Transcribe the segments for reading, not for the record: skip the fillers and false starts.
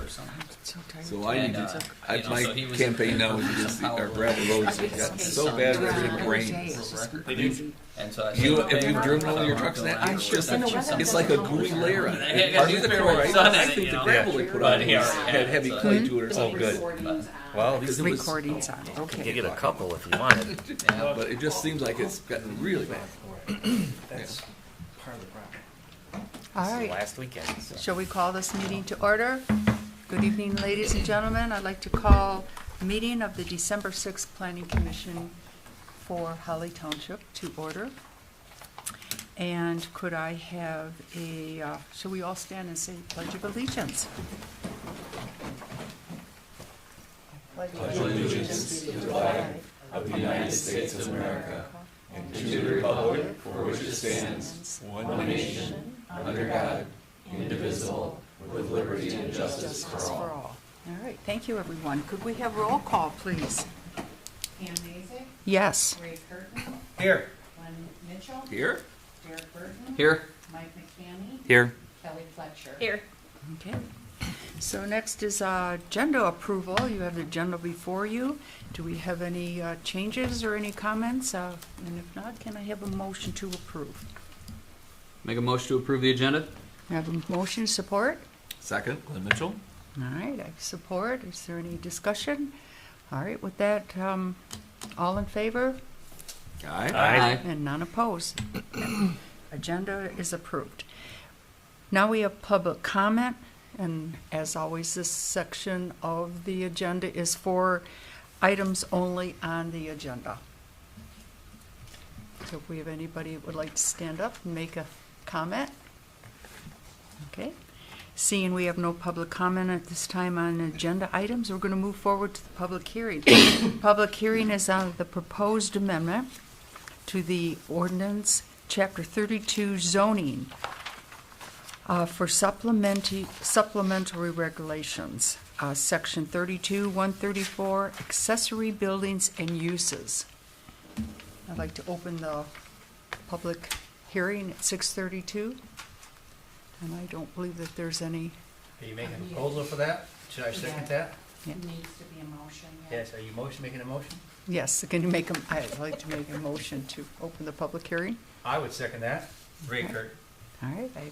something. So tired. So I need And, to, you know, my so he was campaign in now there is with just some our power gravel roads have gotten so bad with everything rain. They do. And so I You, said, if you've okay, driven over your so trucks and that, I'm it's sure just, that it's like a gooey layer on it. Hey, Hardly you the better chloride, sun in I it, think you the know. gravel they put But on he was, already had had heavy it, clay so- to it or Oh, something. good. Well, Because it was, Recordings on, you okay. get a couple if you wanted. Yeah. but it just seems like it's gotten really bad. That's part of the problem. All This is right, last weekend. So. shall we call this meeting to order? Good evening, ladies and gentlemen. I'd like to call meeting of the December 6th Planning Commission for Holly Township to order. And could I have shall we all stand and say Pledge of Allegiance? Pledge allegiance to the flag of the United States of America and to the republic for which it stands, one nation, under God, indivisible, with liberty and justice for all. All right, thank you, everyone. Could we have roll call, please? Pam Mazik, Yes. Ray Curtin, Here. Glenn Mitchell, Here? Derek Burton, Here. Mike McCanny, Here. Kelly Fletcher. Here. Okay. So next is agenda approval. You have the agenda before you. Do we have any changes or any comments? And if not, can I have a motion to approve? Make a motion to approve the agenda? I have a motion, support? Second, Glenn Mitchell? All right, I have support. Is there any discussion? All right, with that, all in favor? Aye. And none opposed. Agenda is approved. Now we have public comment, and as always, this section of the agenda is for items only on the agenda. So if we have anybody that would like to stand up and make a comment? Okay. Seeing we have no public comment at this time on agenda items, we're going to move forward to the public hearing. Public hearing is on the proposed amendment to the ordinance, Chapter 32 zoning for supplementary regulations, Section 32, 134, accessory buildings and uses. I'd like to open the public hearing at 6:32, and I don't believe that there's any. Are you making a proposal for that? Should I second that? Yeah. Needs to be a motion, yeah. Yes, are you making a motion? Yes, can you make I'd like to make a motion to open the public hearing. I would second that. Ray Kurt. All right, I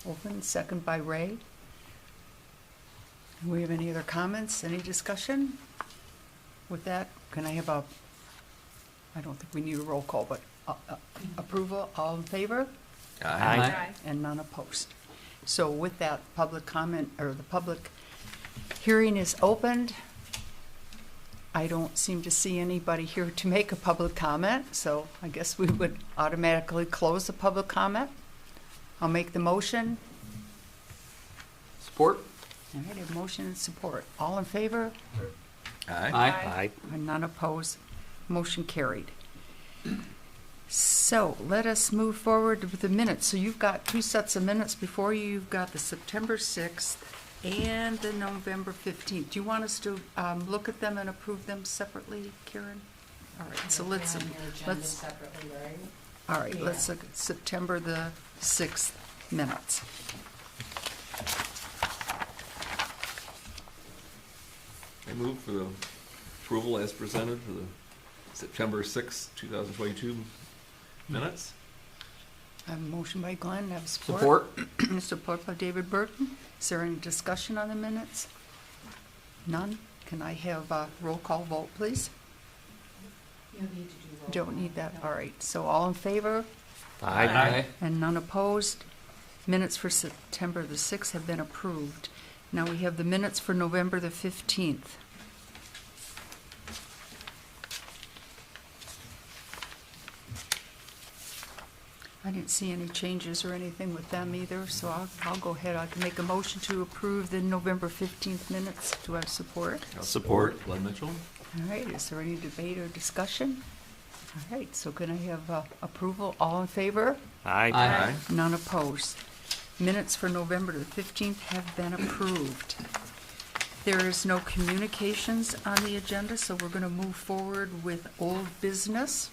open, second by Ray. Do we have any other comments, any discussion? With that, can I have I don't think we need a roll call, but approval, all in favor? Aye. And none opposed. So with that, public comment, or the public hearing is opened. I don't seem to see anybody here to make a public comment, so I guess we would automatically close the public comment. I'll make the motion. Support? All right, a motion and support. All in favor? Aye. Aye. And none opposed. Motion carried. So let us move forward with the minutes. So you've got two sets of minutes before you. You've got the September 6th and the November 15th. Do you want us to look at them and approve them separately, Karen? All right, so let's, Put on your agenda let's, separately, right? all right, let's look at September the 6th minutes. I move for the approval as presented for the September 6, 2022 minutes. I have a motion by Glenn, I have support. Support? Support by David Burton. Is there any discussion on the minutes? None? Can I have a roll call vote, please? You need to do roll call. Don't need that, all right. So all in favor Aye. and none opposed? Minutes for September the 6th have been approved. Now we have the minutes for November the 15th. I didn't see any changes or anything with them either, so I'll go ahead. I can make a motion to approve the November 15th minutes. Do I have support? Support. Glenn Mitchell? All right, is there any debate or discussion? All right, so can I have approval? All in favor? Aye. Aye. None opposed. Minutes for November the 15th have been approved. There is no communications on the agenda, so we're going to move forward with old business.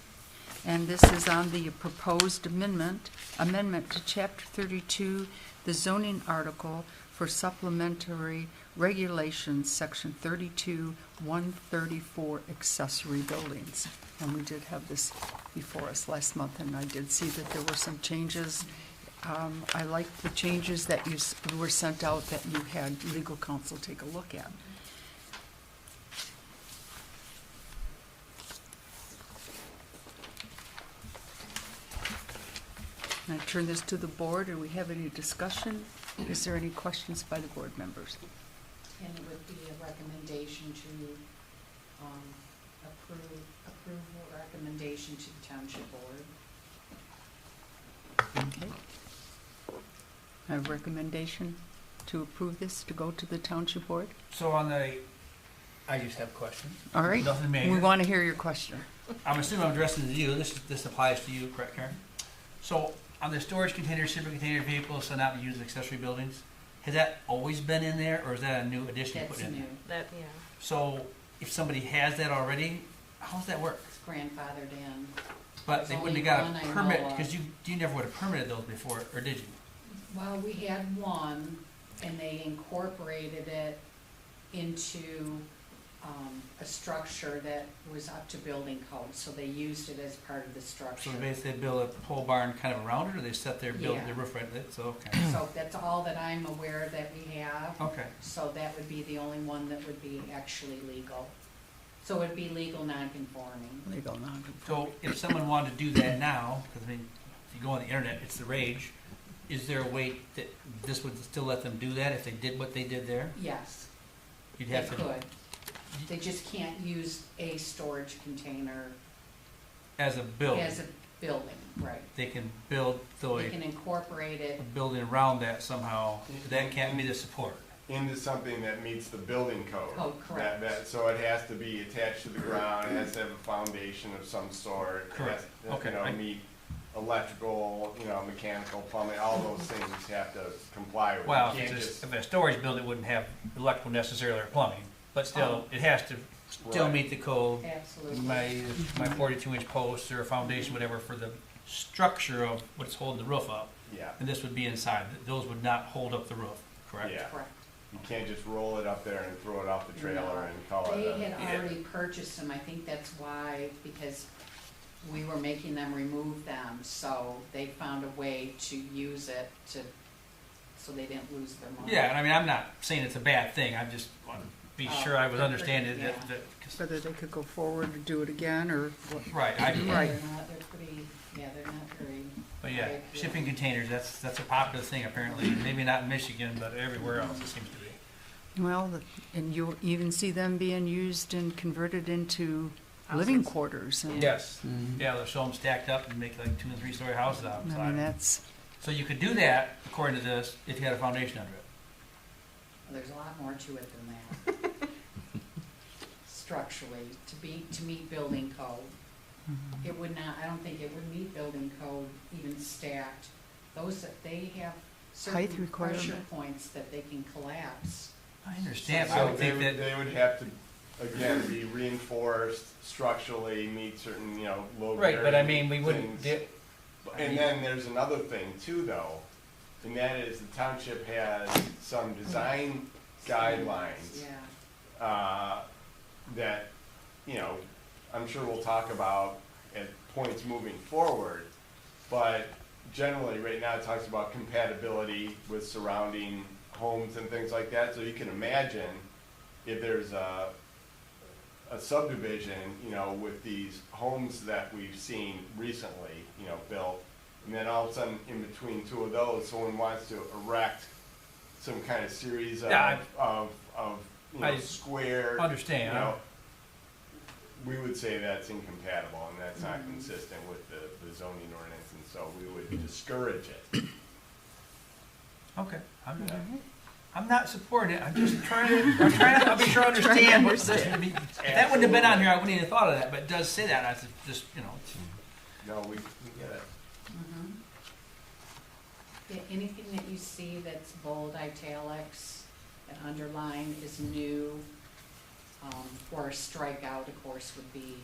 And this is on the proposed amendment to Chapter 32, the zoning article for supplementary regulations, section 32, 134 accessory buildings. And we did have this before us last month, and I did see that there were some changes. I like the changes that were sent out that you had legal counsel take a look at. And I turn this to the board. Do we have any discussion? Is there any questions by the board members? And it would be a recommendation to approve a recommendation to the township board. Okay. I have a recommendation to approve this, to go to the township board. So I just have a question. All right. Nothing major. We want to hear your question. I'm assuming I'm addressing it to you. This applies to you, correct, Karen? So on the storage containers, shipping container vehicles sent out to use accessory buildings, has that always been in there, or is that a new addition you That's put in new. there? That, yeah. So if somebody has that already, how does that work? It's grandfathered in. But There's they wouldn't only have got one a I permit, know of. because you never would have permitted those before, or did you? Well, we had one, and they incorporated it into a structure that was up to building code, so they used it as part of the structure. So basically they build a pole barn kind of around it, or they set their Yeah. their roof right there, so, okay. So that's all that I'm aware that we have. Okay, So that would be the only one that would be actually legal. So it'd be legal non-conforming. Legal non. so if someone wanted to do that now, because I mean, if you go on the internet, it's the rage, is there a way that this would still let them do that if they did what they did there? Yes, You'd they have to, could. They just can't use a storage container as a building, as a building, right? they can build, though, They a can incorporate it, building around that somehow, that can't be the support. Into something that meets the building code. Oh, correct. So it has to be attached to the ground, it has to have a foundation of some sort. It Correct. has to, Okay. meet electrical, mechanical, plumbing, all those things have to comply with. Well, You if can't it's just, if a storage building wouldn't have electrical necessarily or plumbing, but still, it has to still Right. meet the code. absolutely. My 42-inch posts or a foundation, whatever, for the structure of what's holding the roof up, yeah, and this would be inside, those would not hold up the roof, correct? yeah. Correct. You can't just roll it up there and throw it off the trailer No. and call it They had a. already purchased them, I think that's why, because we were making them remove them, so they found a way to use it so they didn't lose their money. Yeah, and I mean, I'm not saying it's a bad thing, I just want to be Oh, sure I was for- understanding yeah. that, 'cause- Whether they could go forward and do it again, or what. right, Yeah, Right. they're pretty, they're not very. but yeah, Right, yeah. shipping containers, that's a popular thing apparently, maybe not in Michigan, but everywhere else it seems to be. Well, and you'll even see them being used and converted into living Houses. quarters. And, Yes, yeah, they'll show them stacked up and make like 2- and 3-story houses out I mean, inside. that's, So you could do that, according to this, if you had a foundation under it. There's a lot more to it than that. Structurally, to meet building code. It would not, I don't think it would meet building code even stacked. Those that they have Height certain pressure requirement. points that they can collapse. I understand, I So would think that, they would have to, again, be reinforced structurally, meet certain, load right, but I mean, bearing we wouldn't, things. And then there's another thing too, though, and that is the township has some design guidelines Yeah, that, I'm sure we'll talk about at points moving forward, but generally, right now, it talks about compatibility with surrounding homes and things like that, so you can imagine if there's a subdivision, with these homes that we've seen recently, built, and then all of a sudden, in between two of those, someone wants to erect some kind of series Yeah, of I square. understand. We would say that's incompatible, and that's not consistent with the zoning ordinance, and so we would discourage it. Okay, I'm not supporting it, I'm just trying to, I'll be sure to understand what this would be. If that wouldn't have been on here, I wouldn't even have thought of that, but it does say that, I just, No, we get it. mhm. Yeah, anything that you see that's bold, italics, and underline is new, or a strikeout, of course,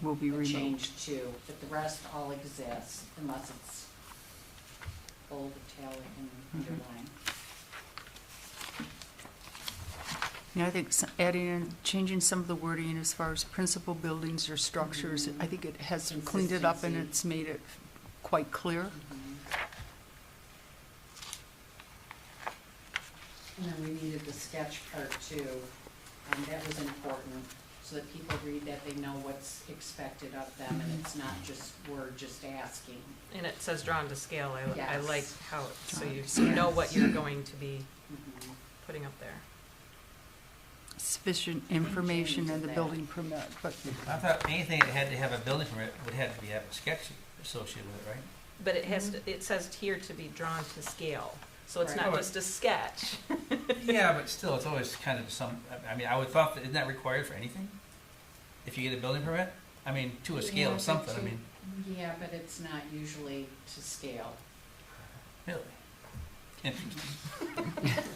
Will be a removed. change too, but the rest all exists unless it's bold, italic, and underline. Yeah, I think adding and changing some of the wording as far as principal buildings or structures, I think it has cleaned it up and Consistency. it's made it quite clear. And then we needed the sketch part too, that was important, so that people read that, they know what's expected of them, and it's not just, we're just asking. And it says drawn to scale. I Yes. like how, so Drawn you to scale. know what you're going to be Mhm. putting up there. Sufficient information in the that. building permit, but I thought anything that had to have a building permit would have to have a sketch associated with it, right? But it has to, it says here to be drawn to scale, so it's not Right. just a sketch. Yeah, but still, it's always kind of some, I mean, I would thought, that isn't that required for anything? If you get a building permit? I mean, to a scale Yeah, of something, I but mean, Yeah, but it's not usually to scale. really. Interesting.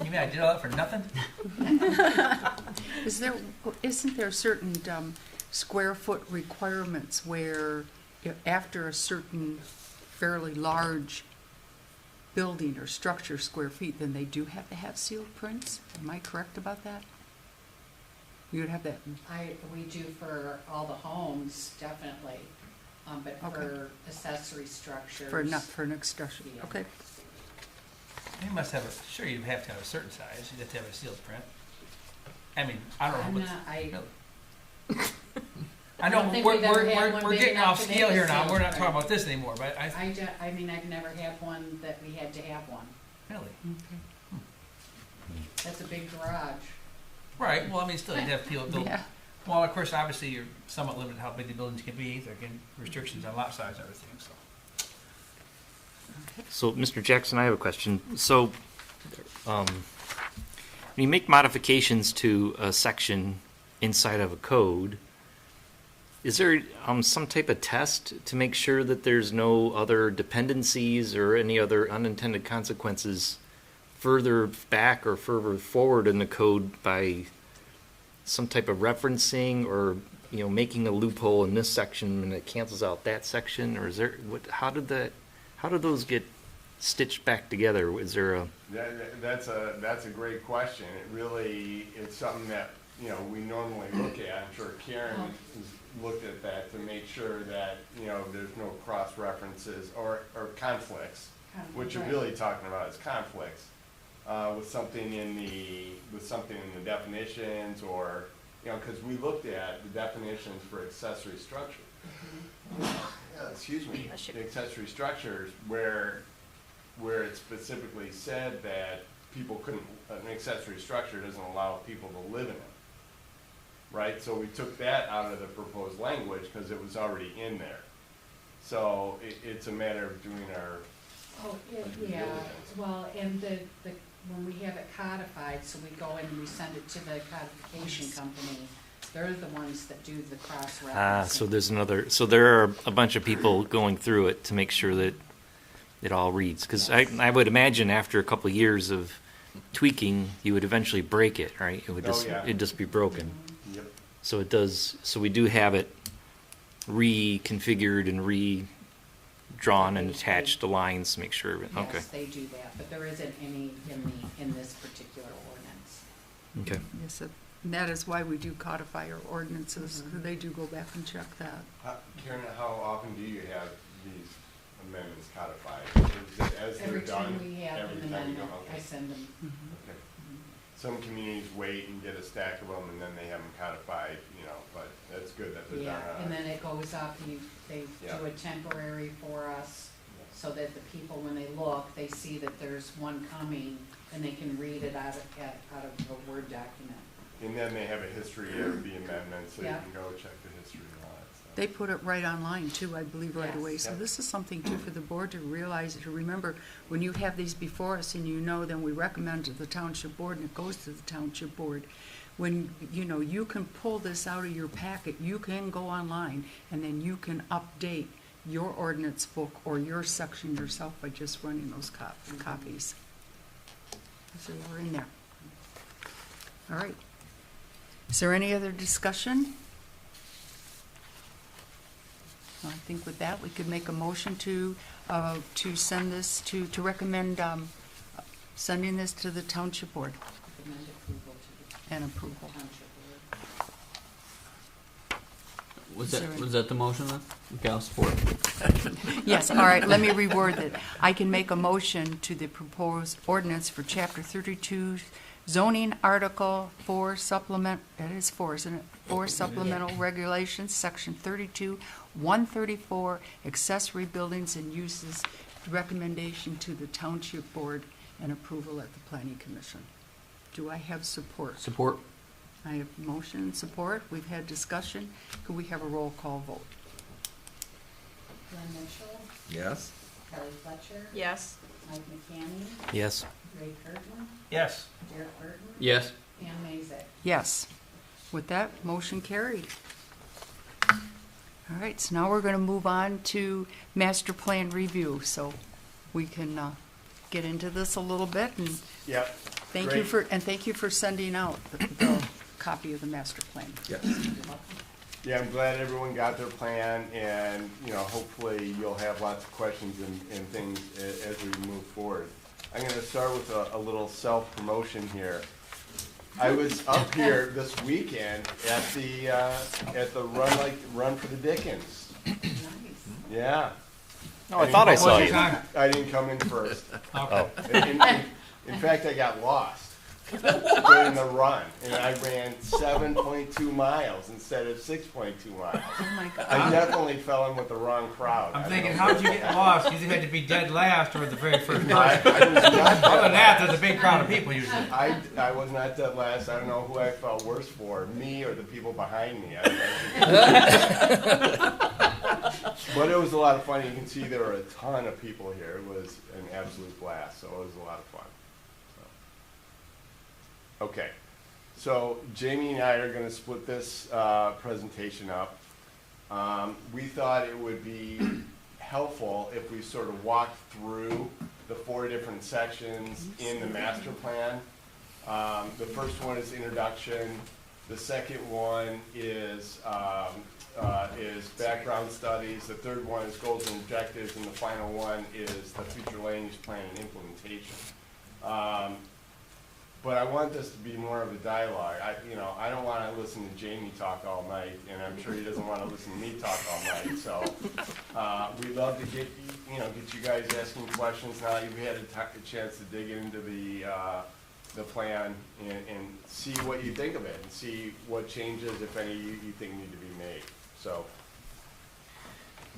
You mean I did all that for nothing? isn't there certain square foot requirements where after a certain fairly large building or structure square feet, then they do have to have sealed prints? Am I correct about that? You would have that, We do for all the homes, definitely, but Okay. for accessory structures. for an extension, Yeah. okay? You must have sure you'd have to have a certain size, you'd have to have a sealed print. I mean, I don't know I'm what's, not, really. I don't know, think we're, we've ever we're, had we're, one we're big getting enough off to make scale a here now, sealed we're not print. talking about this anymore, but I, I mean, I've never had one that we had to have one. really. Okay. That's a big garage. Right, well, I mean, still, you'd have people build, Yeah, well, of course, obviously, you're somewhat limited how big the buildings can be, there can restrictions on lot size and everything, so. So, Mr. Jackson, I have a question. So, when you make modifications to a section inside of a code, is there some type of test to make sure that there's no other dependencies or any other unintended consequences further back or further forward in the code by some type of referencing or, you know, making a loophole in this section and it cancels out that section? Or is there, how did those get stitched back together? Is there a... That's a great question. It really, it's something that, you know, we normally look at. I'm sure Karen has looked at that to make sure that, you know, there's no cross references or conflicts. What you're Right. really talking about is conflicts with something in the definitions, or, you know, because we looked at the definitions for accessory structure. Yeah, excuse me, the accessory structures where it specifically said that people couldn't, an accessory structure doesn't allow people to live in it. Right, so we took that out of the proposed language because it was already in there. So it's a matter of doing our, Oh, yeah, well, and when we have it codified, so we go in and we send it to the codification company, they're the ones that do the cross-referencing. so there are a bunch of people going through it to make sure that it all reads. Because Yes. I would imagine after a couple of years of tweaking, you would eventually break it, right? It would Oh, yeah. it'd just be broken. yep. So it does. So we do have it reconfigured and redrawn and attached to lines to make sure. Okay. Yes, they do that, but there isn't any in this particular ordinance. Okay. yes, and that is why we do codify our ordinances. They do go back and check that. Karen, how often do you have these amendments codified? Is it as they're Every done? time we have Every an time you go, amendment, I okay. send them. Okay. Some communities wait and get a stack of them and then they have them codified, you know, but that's good that they're Yeah, done. and then it goes up, and they Yeah. do a temporary for us, so that the people, when they look, they see that there's one coming, and they can read it out of a Word document. And then they have a history of the amendments, so you Yeah. can go check the history and all that stuff. They put it right online too, I believe, right Yes. away. So Yep. this is something too for the board to realize, to remember, when you have these before us and you know, then we recommend to the township board and it goes to the township board. When, you know, you can pull this out of your packet, you can go online and then you can update your ordinance book or your section yourself by just running those copies. So they're in there. All right. Is there any other discussion? I think with that, we could make a motion to send this, to recommend sending this to the township board. Recommend approval to and approval. Township Board. Was Is there that any- was that the motion then? Okay, I'll support. Yes, all right, let me reword it. I can make a motion to the proposed ordinance for Chapter 32 zoning Article 4 supplement, that is 4, isn't it? 4 supplemental regulations, Section 32, 134, accessory buildings and uses, recommendation to the Township Board and approval at the Planning Commission. Do I have support? Support. I have motion and support. We've had discussion. Could we have a roll call vote? Glenn Mitchell, Yes? Kelly Fletcher, Yes. Mike McCamey, Yes. Ray Curtin, Yes. Derek Burton, Yes. Pam Mazak. Yes. With that, motion carried. All right, so now we're going to move on to master plan review, so we can get into this a little bit, and Yep. thank you for sending out the copy of the master plan. Yes. Yeah, I'm glad everyone got their plan, and, hopefully you'll have lots of questions and things as we move forward. I'm gonna start with a little self-promotion here. I was up here this weekend at the Run for the Dickens. Nice. Yeah. Oh, I thought I saw What's your you. time? I didn't come in first. Okay. In fact, I got lost during the run, and I ran 7.2 miles instead of 6.2 miles. Oh, my God. I definitely fell in with the wrong crowd. I'm I thinking, don't how know. did you get lost? You either had to be dead last or the very first I person. was not Other than dead that, last. there's a big crowd of people usually. I was not dead last. I don't know who I felt worse for, me or the people behind me. But it was a lot of fun. You can see there were a ton of people here. It was an absolute blast, so it was a lot of fun. Okay, so Jamie and I are going to split this presentation up. We thought it would be helpful if we sort of walked through the 4 different sections in the master plan. The first one is introduction. The second one is background studies. The third one is goals and objectives, and the final one is the future land use plan and implementation. But I want this to be more of a dialogue. I don't want to listen to Jamie talk all night, and I'm sure he doesn't want to listen to me talk all night. So we'd love to get you guys asking questions now that you've had a chance to dig into the plan and see what you think of it, and see what changes, if any, you think need to be made. So,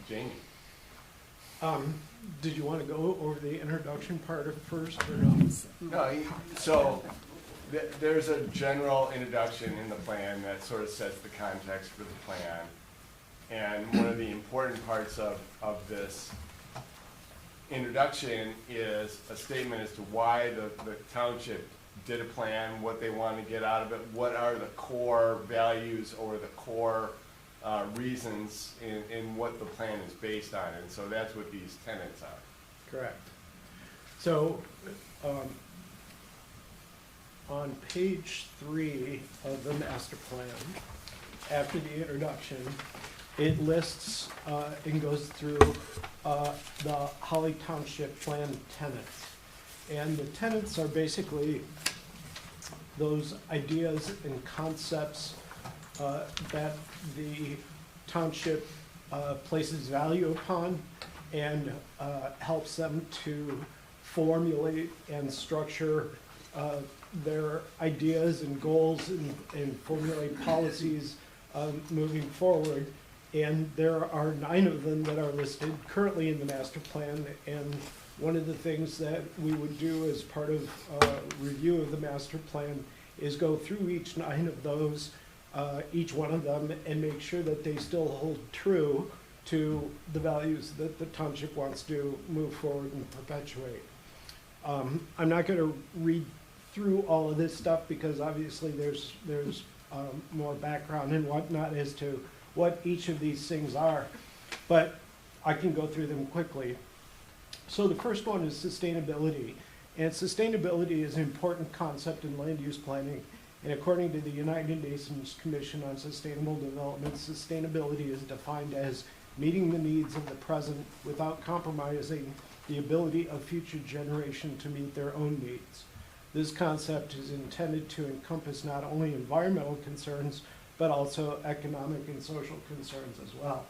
Jamie. Did you want to go over the introduction part of it first, or no? No, so there's a general introduction in the plan that sort of sets the context for the plan. And one of the important parts of this introduction is a statement as to why the township did a plan, what they want to get out of it, what are the core values or the core reasons in what the plan is based on. And so that's what these tenets are. Correct. So, on page 3 of the master plan, after the introduction, it lists and goes through the Holly Township plan tenets. And the tenets are basically those ideas and concepts that the township places value upon and helps them to formulate and structure their ideas and goals and formulate policies moving forward. And there are 9 of them that are listed currently in the master plan. And one of the things that we would do as part of review of the master plan is go through each 9 of those, each one of them, and make sure that they still hold true to the values that the township wants to move forward and perpetuate. I'm not going to read through all of this stuff because obviously there's more background and whatnot as to what each of these things are, but I can go through them quickly. So the first one is sustainability, and sustainability is an important concept in land use planning. And according to the United Nations Commission on Sustainable Development, sustainability is defined as meeting the needs of the present without compromising the ability of future generations to meet their own needs. This concept is intended to encompass not only environmental concerns, but also economic and social concerns as well.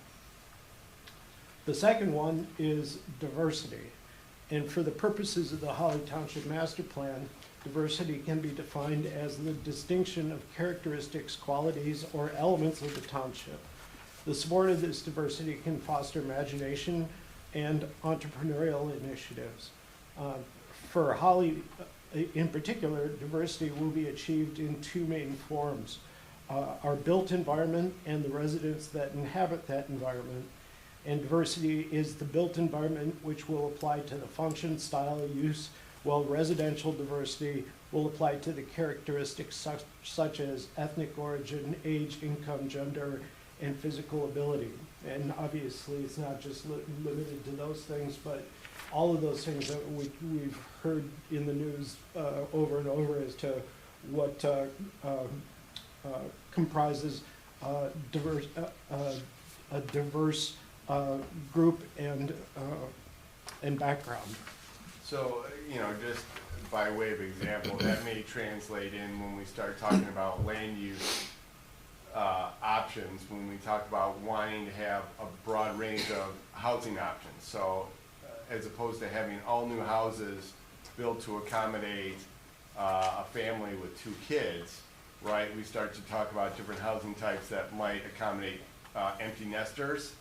The second one is diversity. And for the purposes of the Holly Township Master Plan, diversity can be defined as the distinction of characteristics, qualities, or elements of the township. The support of this diversity can foster imagination and entrepreneurial initiatives. For Holly in particular, diversity will be achieved in two main forms. Our built environment and the residents that inhabit that environment. And diversity is the built environment which will apply to the function, style, use, while residential diversity will apply to the characteristics such as ethnic origin, age, income, gender, and physical ability. And obviously, it's not just limited to those things, but all of those things that we've heard in the news over and over as to what comprises a diverse group and background. So, just by way of example, that may translate in when we start talking about land use options, when we talk about wanting to have a broad range of housing options. So, as opposed to having all new houses built to accommodate a family with 2 kids, right? We start to talk about different housing types that might accommodate empty nesters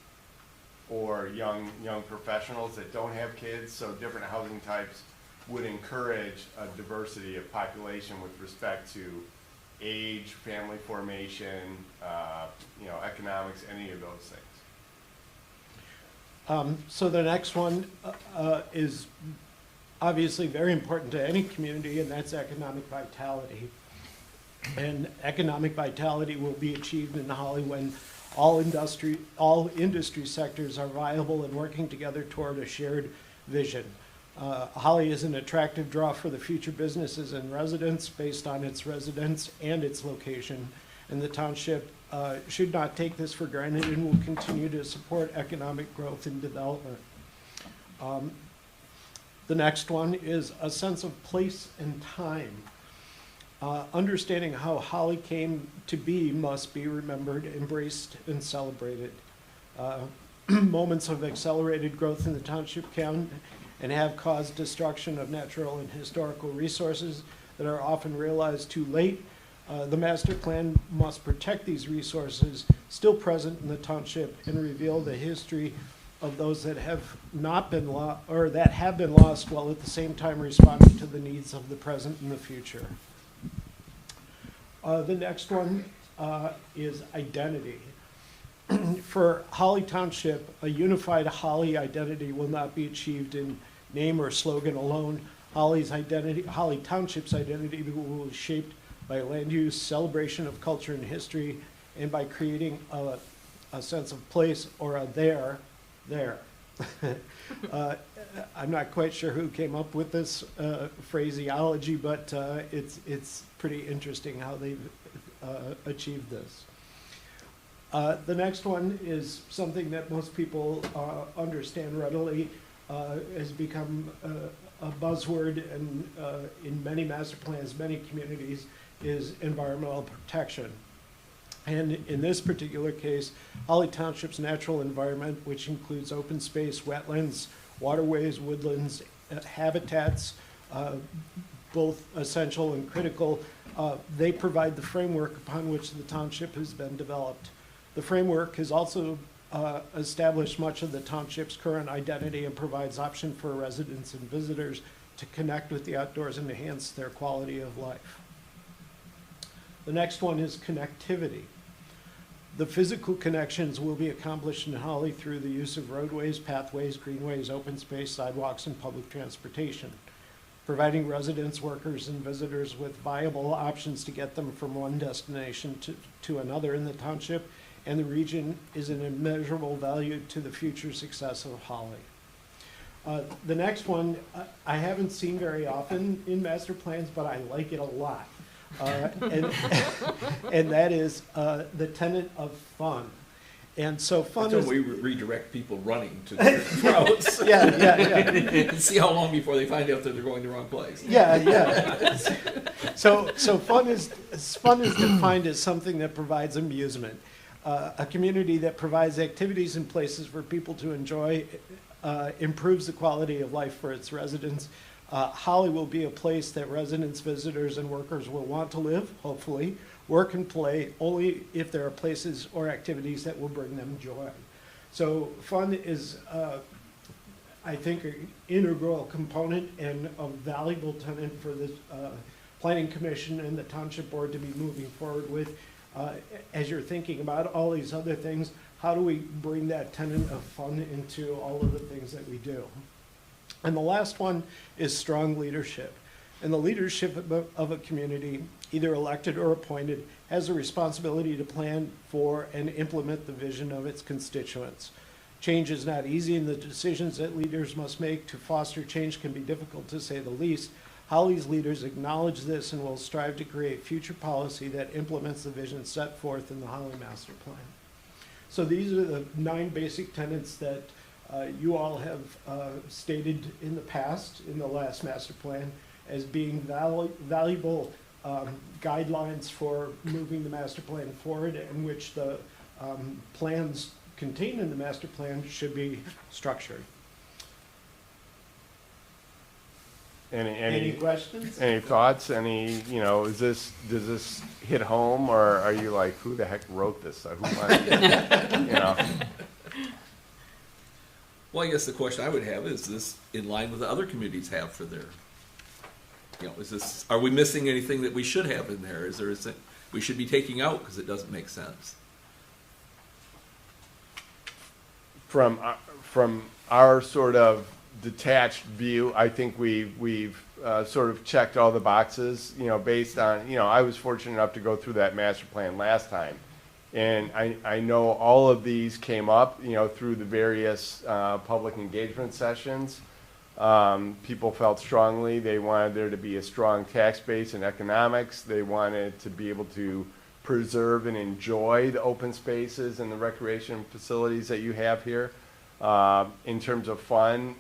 or young professionals that don't have kids. So different housing types would encourage a diversity of population with respect to age, family formation, economics, any of those things. So the next one is obviously very important to any community, and that's economic vitality. And economic vitality will be achieved in Holly when all industry sectors are viable and working together toward a shared vision. Holly is an attractive draw for the future businesses and residents based on its residents and its location. And the township should not take this for granted and will continue to support economic growth and development. The next one is a sense of place and time. Understanding how Holly came to be must be remembered, embraced, and celebrated. Moments of accelerated growth in the township can and have caused destruction of natural and historical resources that are often realized too late. The master plan must protect these resources still present in the township and reveal the history of those that have not been lost or that have been lost, while at the same time responding to the needs of the present and the future. The next one is identity. For Holly Township, a unified Holly identity will not be achieved in name or slogan alone. Holly Township's identity will be shaped by land use, celebration of culture and history, and by creating a sense of place or a there. I'm not quite sure who came up with this phraseology, but it's pretty interesting how they've achieved this. The next one is something that most people understand readily, has become a buzzword and in many master plans, many communities, is environmental protection. And in this particular case, Holly Township's natural environment, which includes open space, wetlands, waterways, woodlands, habitats, both essential and critical, they provide the framework upon which the township has been developed. The framework has also established much of the township's current identity and provides option for residents and visitors to connect with the outdoors and enhance their quality of life. The next one is connectivity. The physical connections will be accomplished in Holly through the use of roadways, pathways, greenways, open space, sidewalks, and public transportation, providing residents, workers, and visitors with viable options to get them from one destination to another in the township, and the region is an immeasurable value to the future success of Holly. The next one, I haven't seen very often in master plans, but I like it a lot. And that is the tenet of fun. And so fun Until is, we redirect people running to different routes. yeah. And see how long before they find out that they're going the wrong place. Yeah. So fun is defined as something that provides amusement. A community that provides activities and places for people to enjoy, improves the quality of life for its residents. Holly will be a place that residents, visitors, and workers will want to live, hopefully, work and play, only if there are places or activities that will bring them joy. So fun is, I think, an integral component and a valuable tenet for the Planning Commission and the Township Board to be moving forward with. As you're thinking about all these other things, how do we bring that tenet of fun into all of the things that we do? And the last one is strong leadership. And the leadership of a community, either elected or appointed, has a responsibility to plan for and implement the vision of its constituents. Change is not easy, and the decisions that leaders must make to foster change can be difficult, to say the least. Holly's leaders acknowledge this and will strive to create future policy that implements the vision set forth in the Holly Master Plan. So these are the 9 basic tenets that you all have stated in the past, in the last master plan, as being valuable guidelines for moving the master plan forward, in which the plans contained in the master plan should be structured. Any questions? Any thoughts? Does this hit home, or are you like, who the heck wrote this? Who wanted it? Well, I guess the question I would have is this in line with the other communities have for their, are we missing anything that we should have in there? Is there a thing we should be taking out because it doesn't make sense? From our sort of detached view, I think we've sort of checked all the boxes, based on, I was fortunate enough to go through that master plan last time. And I know all of these came up, through the various public engagement sessions. People felt strongly they wanted there to be a strong tax base in economics. They wanted to be able to preserve and enjoy the open spaces and the recreation facilities that you have here. In terms of fun,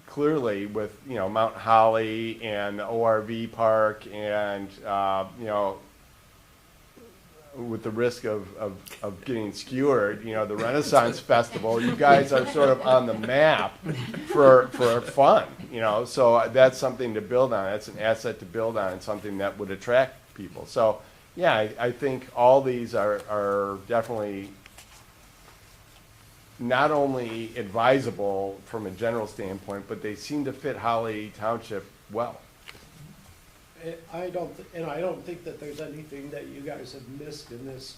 clearly with, Mount Holly and the ORV park and, with the risk of getting skewered, the Renaissance Festival, you guys are sort of on the map for fun, so that's something to build on. That's an asset to build on and something that would attract people. So, yeah, I think all these are definitely not only advisable from a general standpoint, but they seem to fit Holly Township well. I don't think that there's anything that you guys have missed in this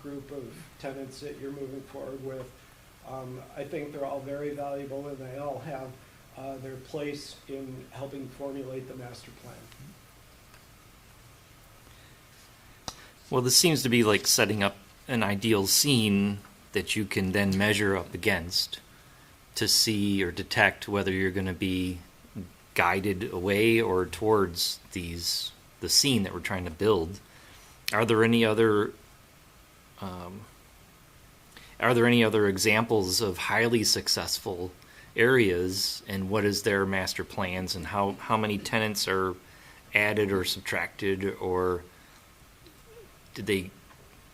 group of tenants that you're moving forward with. I think they're all very valuable, and they all have their place in helping formulate the master plan. Well, this seems to be like setting up an ideal scene that you can then measure up against to see or detect whether you're going to be guided away or towards the scene that we're trying to build. Are there any other examples of highly successful areas, and what is their master plans, and how many tenants are added or subtracted, or did they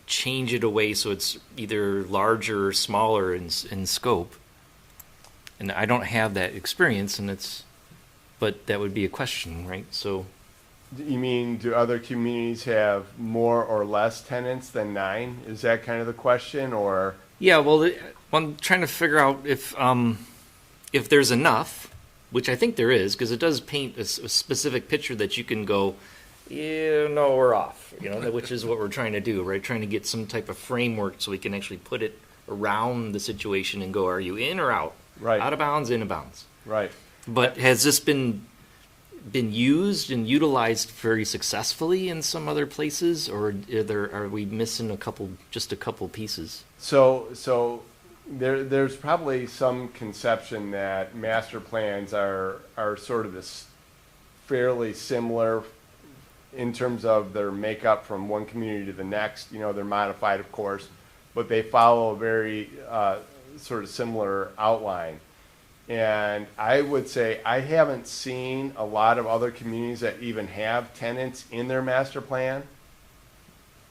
change it away so it's either larger or smaller in scope? And I don't have that experience, but that would be a question, right? So, You mean, do other communities have more or less tenants than 9? Is that kind of the question, or? yeah, well, I'm trying to figure out if there's enough, which I think there is, because it does paint a specific picture that you can go, yeah, no, we're off, which is what we're trying to do, right? Trying to get some type of framework so we can actually put it around the situation and go, are you in or out? Right. Out of bounds, in of bounds. Right. But has this been used and utilized very successfully in some other places, or are we missing just a couple pieces? So there's probably some conception that master plans are sort of this fairly similar in terms of their makeup from one community to the next. They're modified, of course, but they follow a very sort of similar outline. And I would say I haven't seen a lot of other communities that even have tenants in their master plan,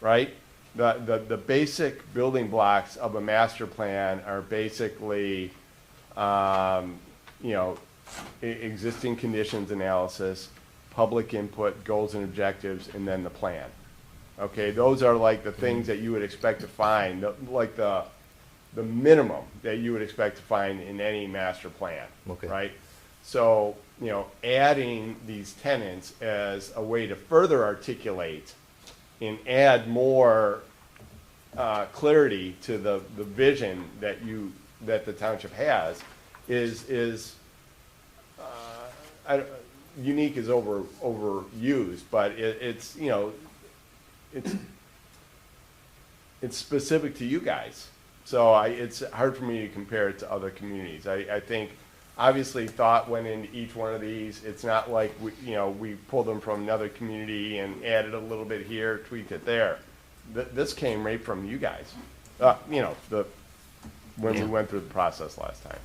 right? The basic building blocks of a master plan are basically, existing conditions analysis, public input, goals and objectives, and then the plan. Okay, those are like the things that you would expect to find, like the minimum that you would expect to find in any master plan, Okay. right? So, adding these tenants as a way to further articulate and add more clarity to the vision that the township has is unique is overused, but it's specific to you guys. So it's hard for me to compare it to other communities. I think obviously thought went into each one of these. It's not like we pulled them from another community and added a little bit here, tweaked it there. This came right from you guys. When we went through the process last time.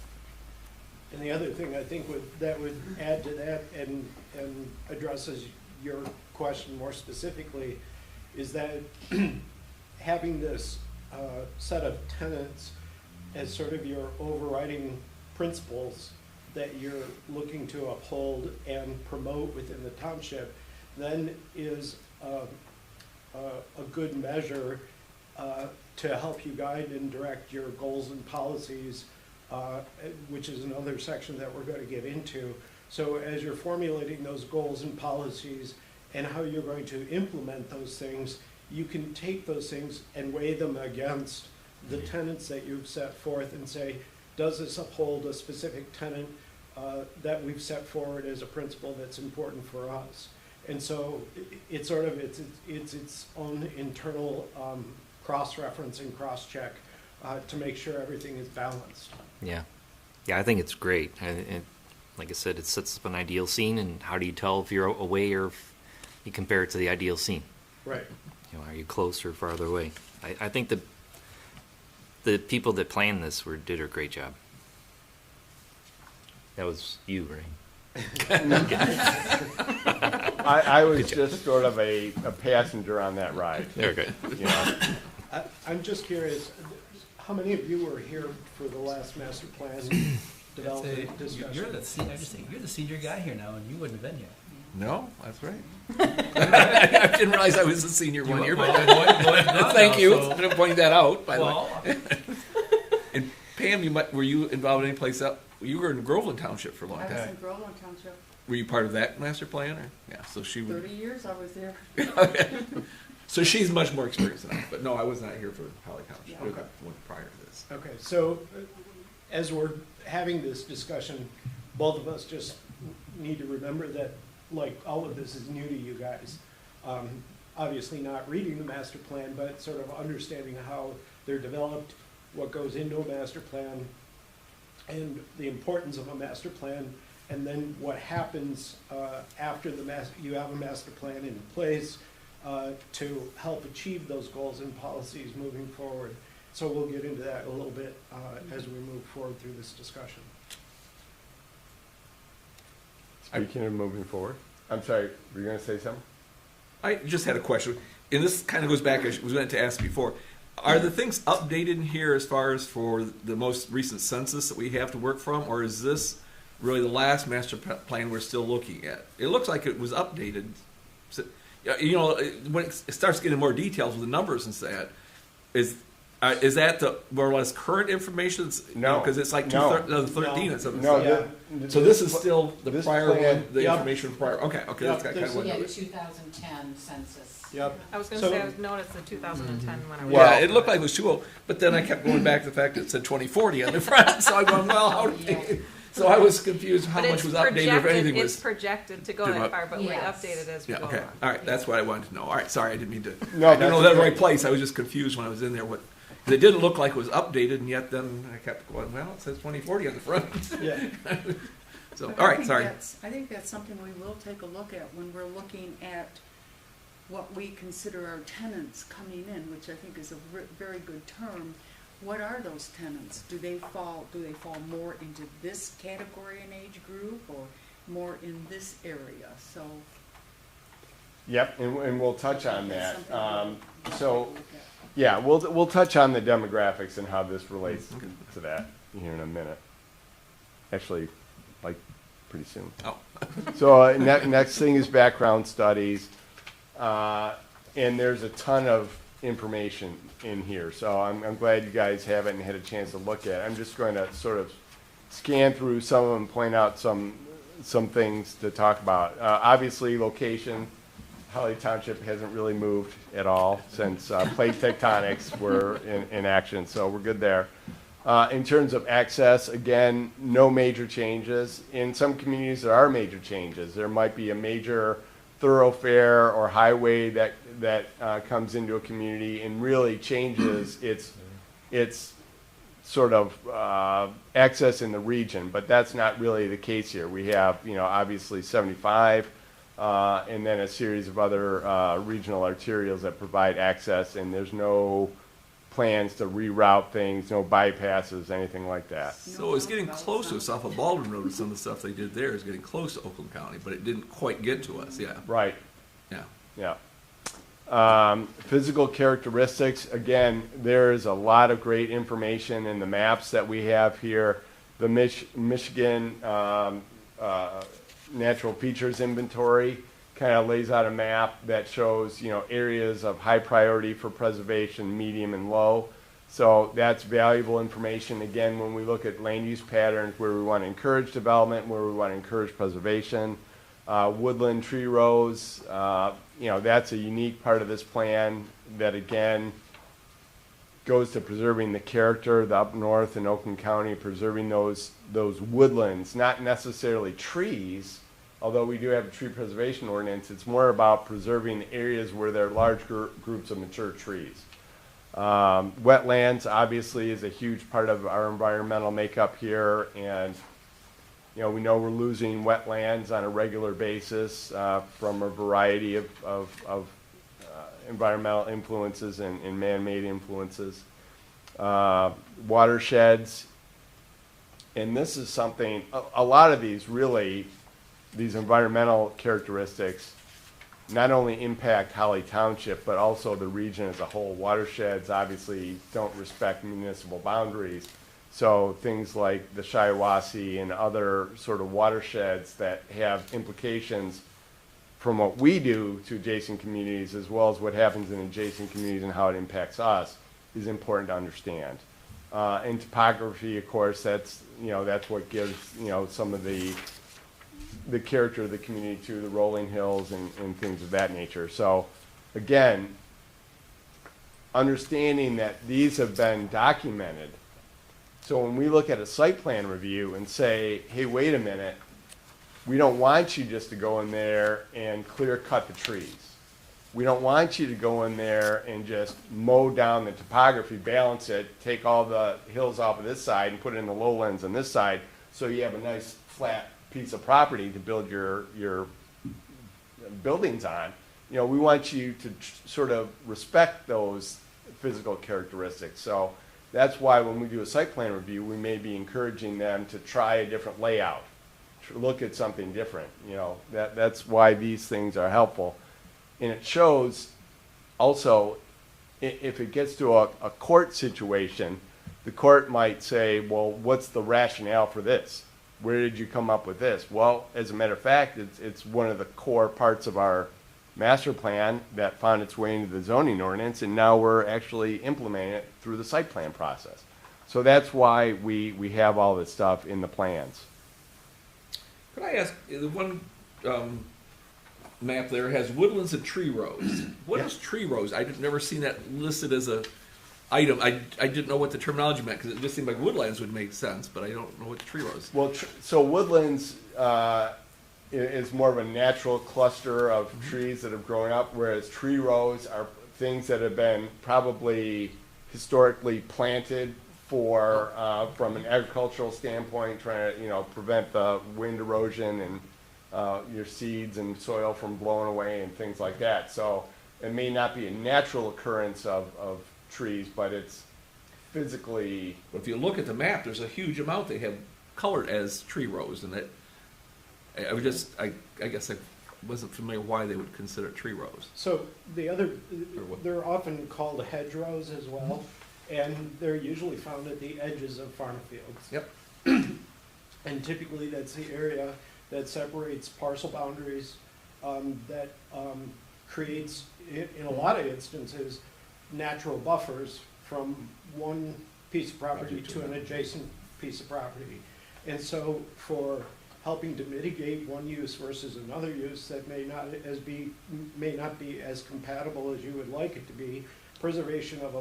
And the other thing I think that would add to that and addresses your question more specifically is that having this set of tenants as sort of your overriding principles that you're looking to uphold and promote within the township then is a good measure to help you guide and direct your goals and policies, which is another section that we're going to get into. So as you're formulating those goals and policies and how you're going to implement those things, you can take those things and weigh them against the tenets that you've set forth and say, does this uphold a specific tenet that we've set forward as a principle that's important for us? And so it's sort of its own internal cross-reference and cross-check to make sure everything is balanced. Yeah, I think it's great. And like I said, it sets up an ideal scene, and how do you tell if you're away or if you compare it to the ideal scene? Right. Are you close or farther away? I think the people that planned this did a great job. That was you, right? I was just sort of a passenger on that ride. Okay. I'm just curious, how many of you were here for the last master plan development discussion? You're the senior guy here now, and you wouldn't have been here. No, that's right. I didn't realize I was a senior one year, but Well, thank you so- for pointing that out, by the way. Well, And Pam, were you involved in any place else? You were in Groveland Township for a long I was time. in Groveland Township, Were you part of that master plan? Or? Yeah, so she would. 30 years I was there. So she's much more experienced than I. But no, I was not here for Holly Township. Yeah. I went prior to this. Okay, so as we're having this discussion, both of us just need to remember that, like, all of this is new to you guys. Obviously not reading the master plan, but sort of understanding how they're developed, what goes into a master plan, and the importance of a master plan, and then what happens after you have a master plan in place to help achieve those goals and policies moving forward. So we'll get into that a little bit as we move forward through this discussion. Speaking of moving forward, I'm sorry, were you going to say something? I just had a question, and this kind of goes back. I was going to ask before. Are the things updated in here as far as for the most recent census that we have to work from, or is this really the last master plan we're still looking at? It looks like it was updated. So, when it starts getting more details with the numbers and that, is that the more or less current information? No. Because it's like No. 13 and something. No, Yeah. So this is still the this prior plan- one, the Yep. information prior. Okay, Yep, that's kind there's of what. Yeah, the 2010 census. Yep. I was gonna So- say, I noticed the 2010 when I was. Yeah, it looked like it was too old, but then I kept going back to the fact that it said 2040 on the front, so I went, well, how did they? So I was confused how But much it's was updated, if anything It's was. projected to go to that what- far, but we Yes. update it as we Yeah, go okay, along. all right, that's what I wanted to know. All right, sorry, I didn't mean to. No, I didn't know that's that the okay. right place. I was just confused when I was in there. What? 'Cause it didn't look like it was updated, and yet then I kept going. Well, it says 2040 on the front. Yeah. So But all I right, think sorry. I think that's something we will take a look at when we're looking at what we consider our tenants coming in, which I think is a very good term, what are those tenants? Do they fall more into this category and age group, or more in this area? So. Yep, and we'll touch on that. Something we'll So, look at. yeah, we'll touch on the demographics and how this relates to that here in a minute. Actually, like, pretty soon. Oh. So next thing is background studies, and there's a ton of information in here. So I'm glad you guys haven't had a chance to look at it. I'm just going to sort of scan through some of them, and point out some things to talk about. Obviously, location. Holly Township hasn't really moved at all since plate tectonics were in action, so we're good there. In terms of access, again, no major changes. In some communities, there are major changes. There might be a major thoroughfare or highway that comes into a community and really changes its sort of access in the region, but that's not really the case here. We have, obviously 75, and then a series of other regional arterials that provide access, and there's no plans to reroute things, no bypasses, anything like that. So it's getting close to us off of Baldwin Road, and some of the stuff they did there is getting close to Oakland County, but it didn't quite get to us, yeah. Right, Yeah. yeah. Physical characteristics, again, there is a lot of great information in the maps that we have here. The Michigan Natural Features Inventory kind of lays out a map that shows, areas of high priority for preservation, medium and low. So that's valuable information. Again, when we look at land use patterns where we want to encourage development, where we want to encourage preservation, woodland tree rows, that's a unique part of this plan that, again, goes to preserving the character of the up north in Oakland County, preserving those woodlands, not necessarily trees, although we do have a tree preservation ordinance. It's more about preserving areas where there are large groups of mature trees. Wetlands, obviously, is a huge part of our environmental makeup here, and we know we're losing wetlands on a regular basis from a variety of environmental influences and man-made influences. Watersheds, and this is something, a lot of these environmental characteristics not only impact Holly Township, but also the region as a whole. Watersheds obviously don't respect municipal boundaries. So things like the Shiawassee and other sort of watersheds that have implications from what we do to adjacent communities, as well as what happens in adjacent communities and how it impacts us, is important to understand. And topography, of course, that's what gives, some of the character of the community to the rolling hills and things of that nature. So again, understanding that these have been documented. So when we look at a site plan review and say, hey, wait a minute, we don't want you just to go in there and clear cut the trees. We don't want you to go in there and just mow down the topography, balance it, take all the hills off of this side and put it in the lowlands on this side, so you have a nice flat piece of property to build your buildings on. We want you to sort of respect those physical characteristics. So that's why when we do a site plan review, we may be encouraging them to try a different layout, to look at something different. That's why these things are helpful. And it shows also, if it gets to a court situation, the court might say, well, what's the rationale for this? Where did you come up with this? Well, as a matter of fact, it's one of the core parts of our master plan that found its way into the zoning ordinance, and now we're actually implementing it through the site plan process. So that's why we have all this stuff in the plans. Could I ask, the one map there has woodlands and tree rows. What is tree rows? I've never seen that listed as a item. I didn't know what the terminology meant, because it just seemed like woodlands would make sense, but I don't know what tree rows. Well, so woodlands is more of a natural cluster of trees that have grown up, whereas tree rows are things that have been probably historically planted for from an agricultural standpoint, trying to prevent the wind erosion and your seeds and soil from blowing away and things like that. So it may not be a natural occurrence of trees, but it's physically, But if you look at the map, there's a huge amount they have colored as tree rows, and that, I guess I wasn't familiar why they would consider it tree rows. So the other, Or what? they're often called hedgerows as well, and they're usually found at the edges of farm fields. Yep. And typically, that's the area that separates parcel boundaries, that creates, in a lot of instances, natural buffers from one piece of property to an adjacent piece of property. And so for helping to mitigate one use versus another use that may not be as compatible as you would like it to be, preservation of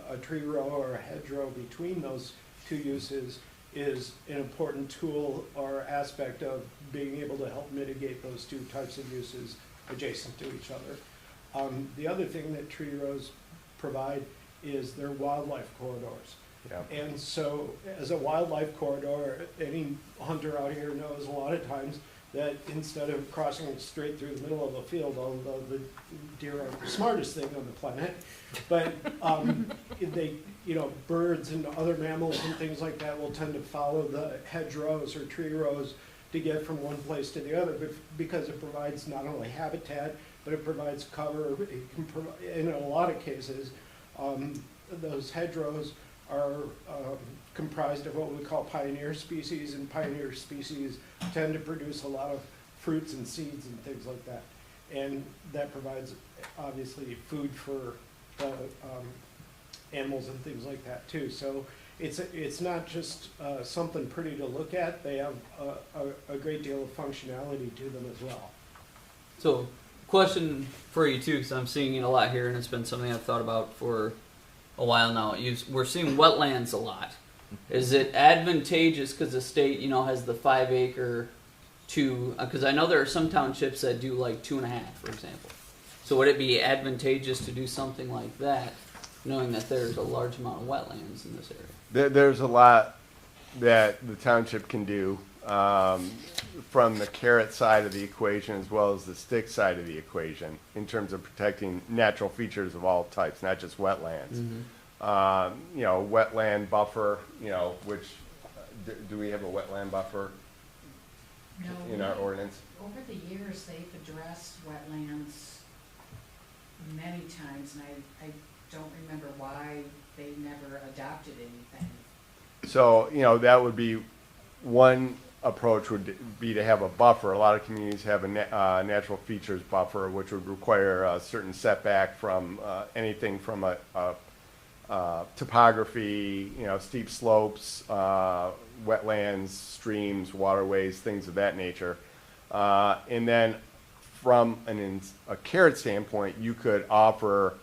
a tree row or a hedgerow between those two uses is an important tool or aspect of being able to help mitigate those two types of uses adjacent to each other. The other thing that tree rows provide is their wildlife corridors. yeah. And so, as a wildlife corridor, any hunter out here knows a lot of times that instead of crossing straight through the middle of a field, although the deer are the smartest thing on the planet, but they, birds and other mammals and things like that will tend to follow the hedgerows or tree rows to get from one place to the other, because it provides not only habitat, but it provides cover. It can in a lot of cases, those hedgerows are comprised of what we call pioneer species, and pioneer species tend to produce a lot of fruits and seeds and things like that. And that provides, obviously, food for the animals and things like that too. So it's not just something pretty to look at. They have a great deal of functionality to them as well. So, question for you too, because I'm seeing it a lot here, and it's been something I've thought about for a while now. We're seeing wetlands a lot. Is it advantageous because the state, has the 5 acre to? Because I know there are some townships that do like 2.5, for example. So would it be advantageous to do something like that, knowing that there's a large amount of wetlands in this area? There's a lot that the township can do, from the carrot side of the equation as well as the stick side of the equation, in terms of protecting natural features of all types, not just wetlands. Wetland buffer, which, do we have a wetland buffer No, in our ordinance? over the years, they've addressed wetlands many times, and I don't remember why they never adopted anything. So, that would be one approach, would be to have a buffer. A lot of communities have a natural features buffer, which would require a certain setback from anything from a topography, steep slopes, wetlands, streams, waterways, things of that nature. And then from a carrot standpoint, you could offer,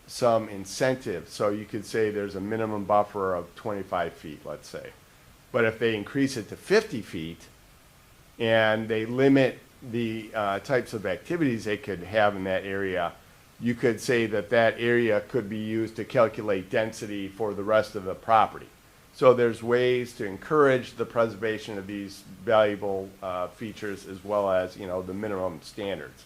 some incentive. So you could say there's a minimum buffer of 25 feet, let's say. But if they increase it to 50 feet and they limit the types of activities they could have in that area, you could say that area could be used to calculate density for the rest of the property. So there's ways to encourage the preservation of these valuable features, as well as, the minimum standards.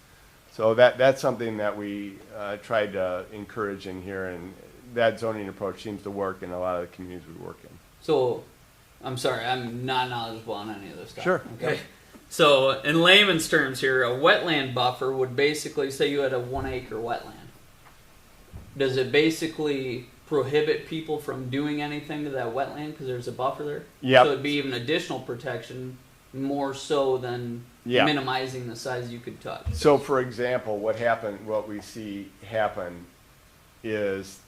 So that's something that we tried to encourage in here, and that zoning approach seems to work in a lot of the communities we work in. So, I'm sorry, I'm not knowledgeable on any of this stuff. Sure. Okay. So, in layman's terms here, a wetland buffer would basically say you had a 1 acre wetland. Does it basically prohibit people from doing anything to that wetland because there's a buffer there? Yep. So it'd be even additional protection, more so than minimizing the size you could touch. So, for example, what we see happen is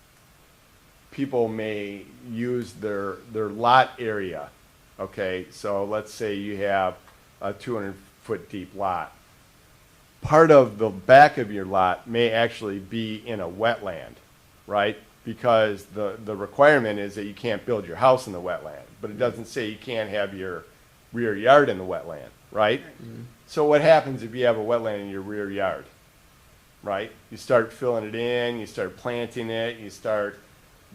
people may use their lot area. Okay, so let's say you have a 200-foot deep lot. Part of the back of your lot may actually be in a wetland, right? Because the requirement is that you can't build your house in the wetland, but it doesn't say you can't have your rear yard in the wetland, right? Mm-hmm. So what happens if you have a wetland in your rear yard, right? You start filling it in, you start planting it, you start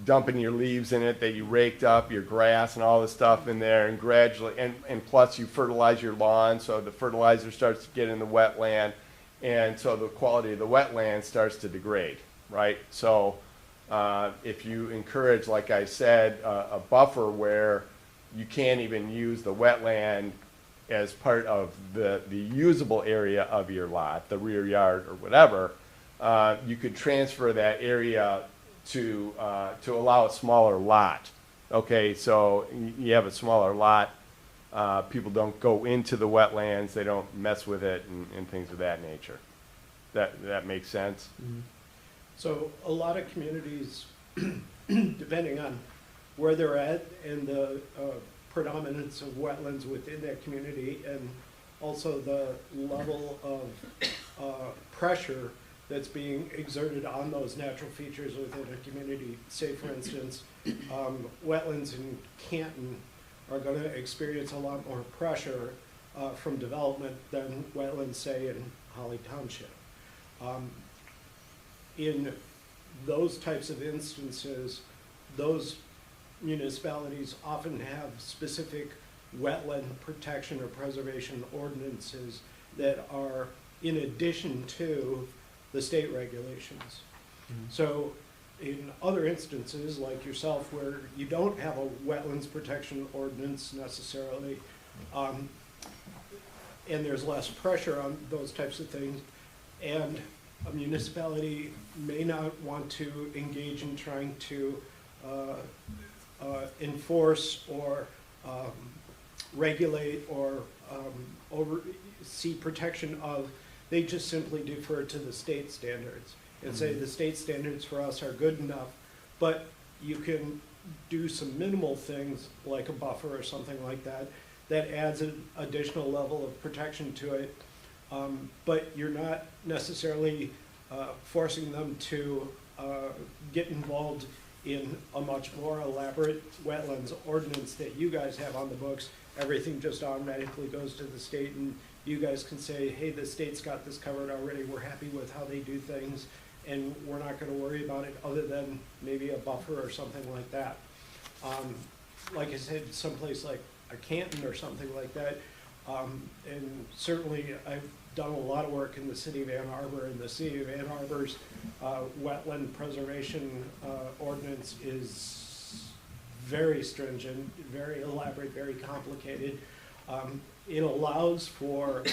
dumping your leaves in it that you raked up, your grass and all this stuff in there, and gradually, and plus you fertilize your lawn, so the fertilizer starts to get in the wetland, and so the quality of the wetland starts to degrade, right? So if you encourage, like I said, a buffer where you can't even use the wetland as part of the usable area of your lot, the rear yard or whatever, you could transfer that area to allow a smaller lot. Okay, so you have a smaller lot, people don't go into the wetlands, they don't mess with it and things of that nature. That makes sense? Mm-hmm. So a lot of communities, depending on where they're at and the predominance of wetlands within that community, and also the level of pressure that's being exerted on those natural features within a community. Say, for instance, wetlands in Canton are going to experience a lot more pressure from development than wetlands, say, in Holly Township. In those types of instances, those municipalities often have specific wetland protection or preservation ordinances that are in addition to the state regulations. Mhm. So in other instances, like yourself, where you don't have a wetlands protection ordinance necessarily, and there's less pressure on those types of things, and a municipality may not want to engage in trying to enforce or regulate or oversee protection of, they just simply defer to the state standards and say the state standards for us are good enough, but you can do some minimal things like a buffer or something like that that adds an additional level of protection to it, but you're not necessarily forcing them to get involved in a much more elaborate wetlands ordinance that you guys have on the books. Everything just automatically goes to the state, and you guys can say, hey, the state's got this covered already, we're happy with how they do things, and we're not gonna worry about it other than maybe a buffer or something like that. Like I said, someplace like a Canton or something like that, and certainly I've done a lot of work in the city of Ann Arbor, and the city of Ann Arbor's wetland preservation ordinance is very stringent, very elaborate, very complicated. It allows for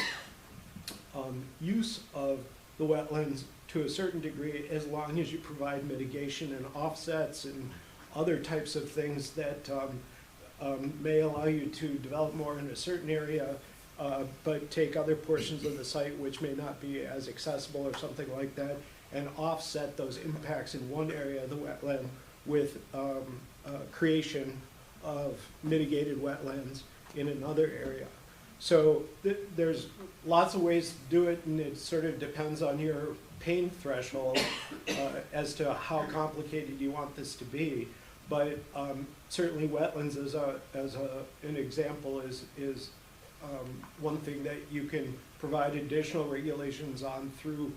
use of the wetlands to a certain degree as long as you provide mitigation and offsets and other types of things that may allow you to develop more in a certain area, but take other portions of the site which may not be as accessible or something like that, and offset those impacts in one area of the wetland with creation of mitigated wetlands in another area. So there's lots of ways to do it, and it sort of depends on your pain threshold as to how complicated you want this to be. But certainly wetlands as an example is one thing that you can provide additional regulations on through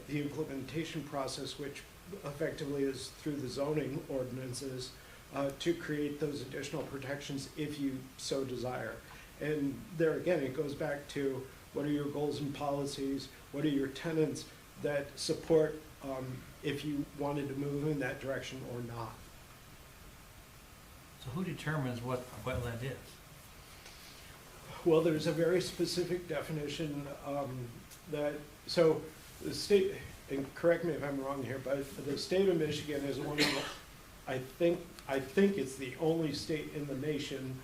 the implementation process, which effectively is through the zoning ordinances, to create those additional protections if you so desire. And there again, it goes back to what are your goals and policies, what are your tenets that support if you wanted to move in that direction or not. So who determines what a wetland is? Well, there's a very specific definition so the state, and correct me if I'm wrong here, but the state of Michigan is one of the, I think it's the only state in the nation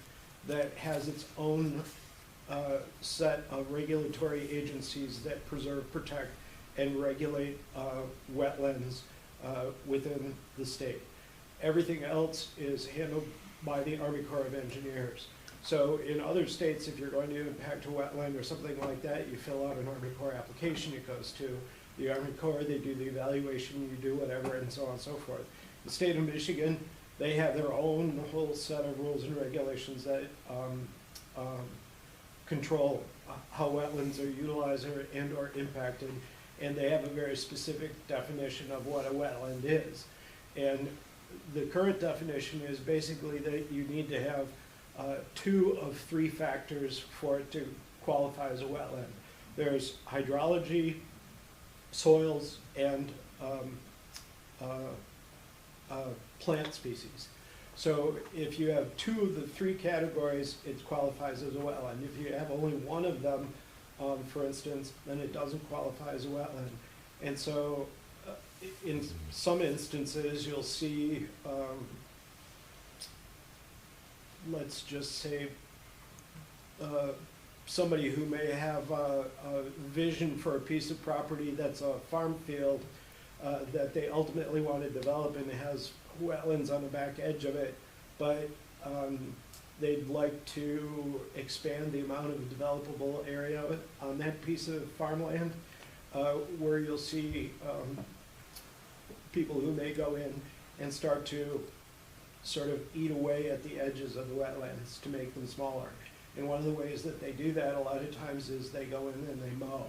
that has its own set of regulatory agencies that preserve, protect, and regulate wetlands within the state. Everything else is handled by the Army Corps of Engineers. So in other states, if you're going to impact a wetland or something like that, you fill out an Army Corps application, it goes to the Army Corps, they do the evaluation, you do whatever, and so on and so forth. The state of Michigan, they have their own whole set of rules and regulations that control how wetlands are utilized or impacted, and they have a very specific definition of what a wetland is. And the current definition is basically that you need to have 2 of 3 factors for it to qualify as a wetland. there's hydrology, soils, and plant species. So if you have 2 of the 3 categories, it qualifies as a wetland. If you have only one of them, for instance, then it doesn't qualify as a wetland. And so in some instances, you'll see, let's just say, somebody who may have a vision for a piece of property that's a farm field that they ultimately want to develop, and it has wetlands on the back edge of it, but they'd like to expand the amount of developable area on that piece of farmland, where you'll see people who may go in and start to sort of eat away at the edges of the wetlands to make them smaller. And one of the ways that they do that a lot of times is they go in and they mow.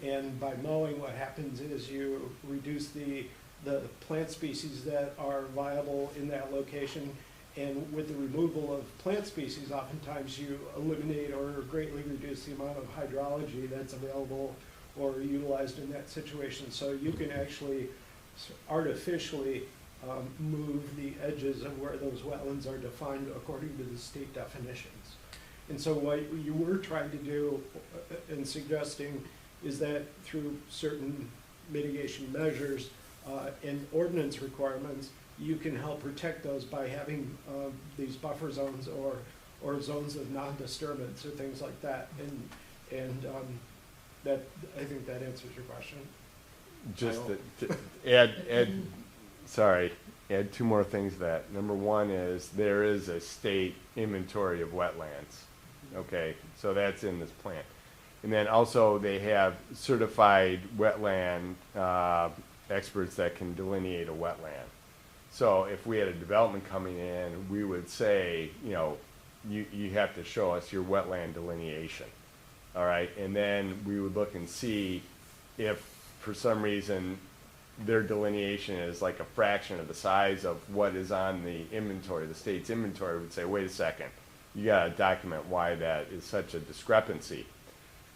And by mowing, what happens is you reduce the plant species that are viable in that location. And with the removal of plant species, oftentimes you eliminate or greatly reduce the amount of hydrology that's available or utilized in that situation. So you can actually artificially move the edges of where those wetlands are defined according to the state definitions. And so what you were trying to do and suggesting is that through certain mitigation measures and ordinance requirements, you can help protect those by having these buffer zones or zones of non-disturbance or things like that. And that, I think that answers your question. Just to add 2 more things to that. Number 1 is there is a state inventory of wetlands. Okay, so that's in this plan. And then also they have certified wetland experts that can delineate a wetland. So if we had a development coming in, we would say, you know, you have to show us your wetland delineation. All right, and then we would look and see if for some reason their delineation is like a fraction of the size of what is on the inventory. The state's inventory would say, wait a second, you got to document why that is such a discrepancy.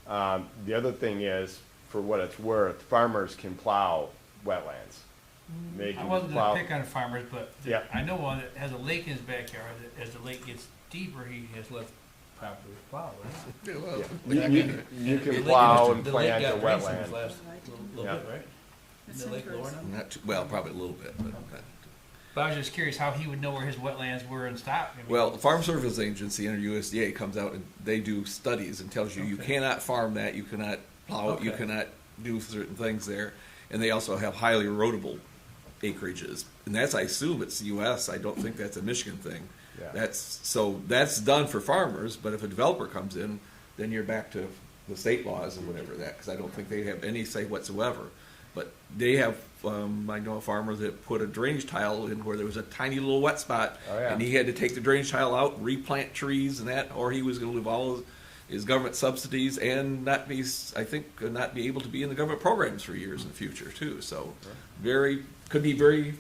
The other thing is, for what it's worth, farmers can plow wetlands. They I can wasn't plow. gonna pick on farmers, but Yeah. I know one that has a lake in his backyard, that as the lake gets deeper, he has less property to plow, right? Yeah, well, Yeah. You The can lake- plow and the lake plant a got raised in wetland. this last little Yeah. bit, right? That's Isn't the lake lower now? interesting. not too, well, probably a little bit, but But I was just curious how he would know where his wetlands were and stop. I mean, well, the Farm Service Agency under USDA comes out and they do studies and tells you you Okay. cannot farm that, you cannot plow it, you Okay. cannot do certain things there, and they also have highly erodible acreages, and that's, I assume it's U.S. I don't think that's a Michigan thing. Yeah. That's done for farmers, but if a developer comes in, then you're back to the state laws and whatever that, because I don't think they have any say whatsoever. But they have, I know a farmer that put a drainage tile in where there was a tiny little wet spot, Oh, yeah. and he had to take the drainage tile out, replant trees and that, or he was going to lose all his government subsidies and not be, I think, not be able to be in the government programs for years in the future too. So, could be very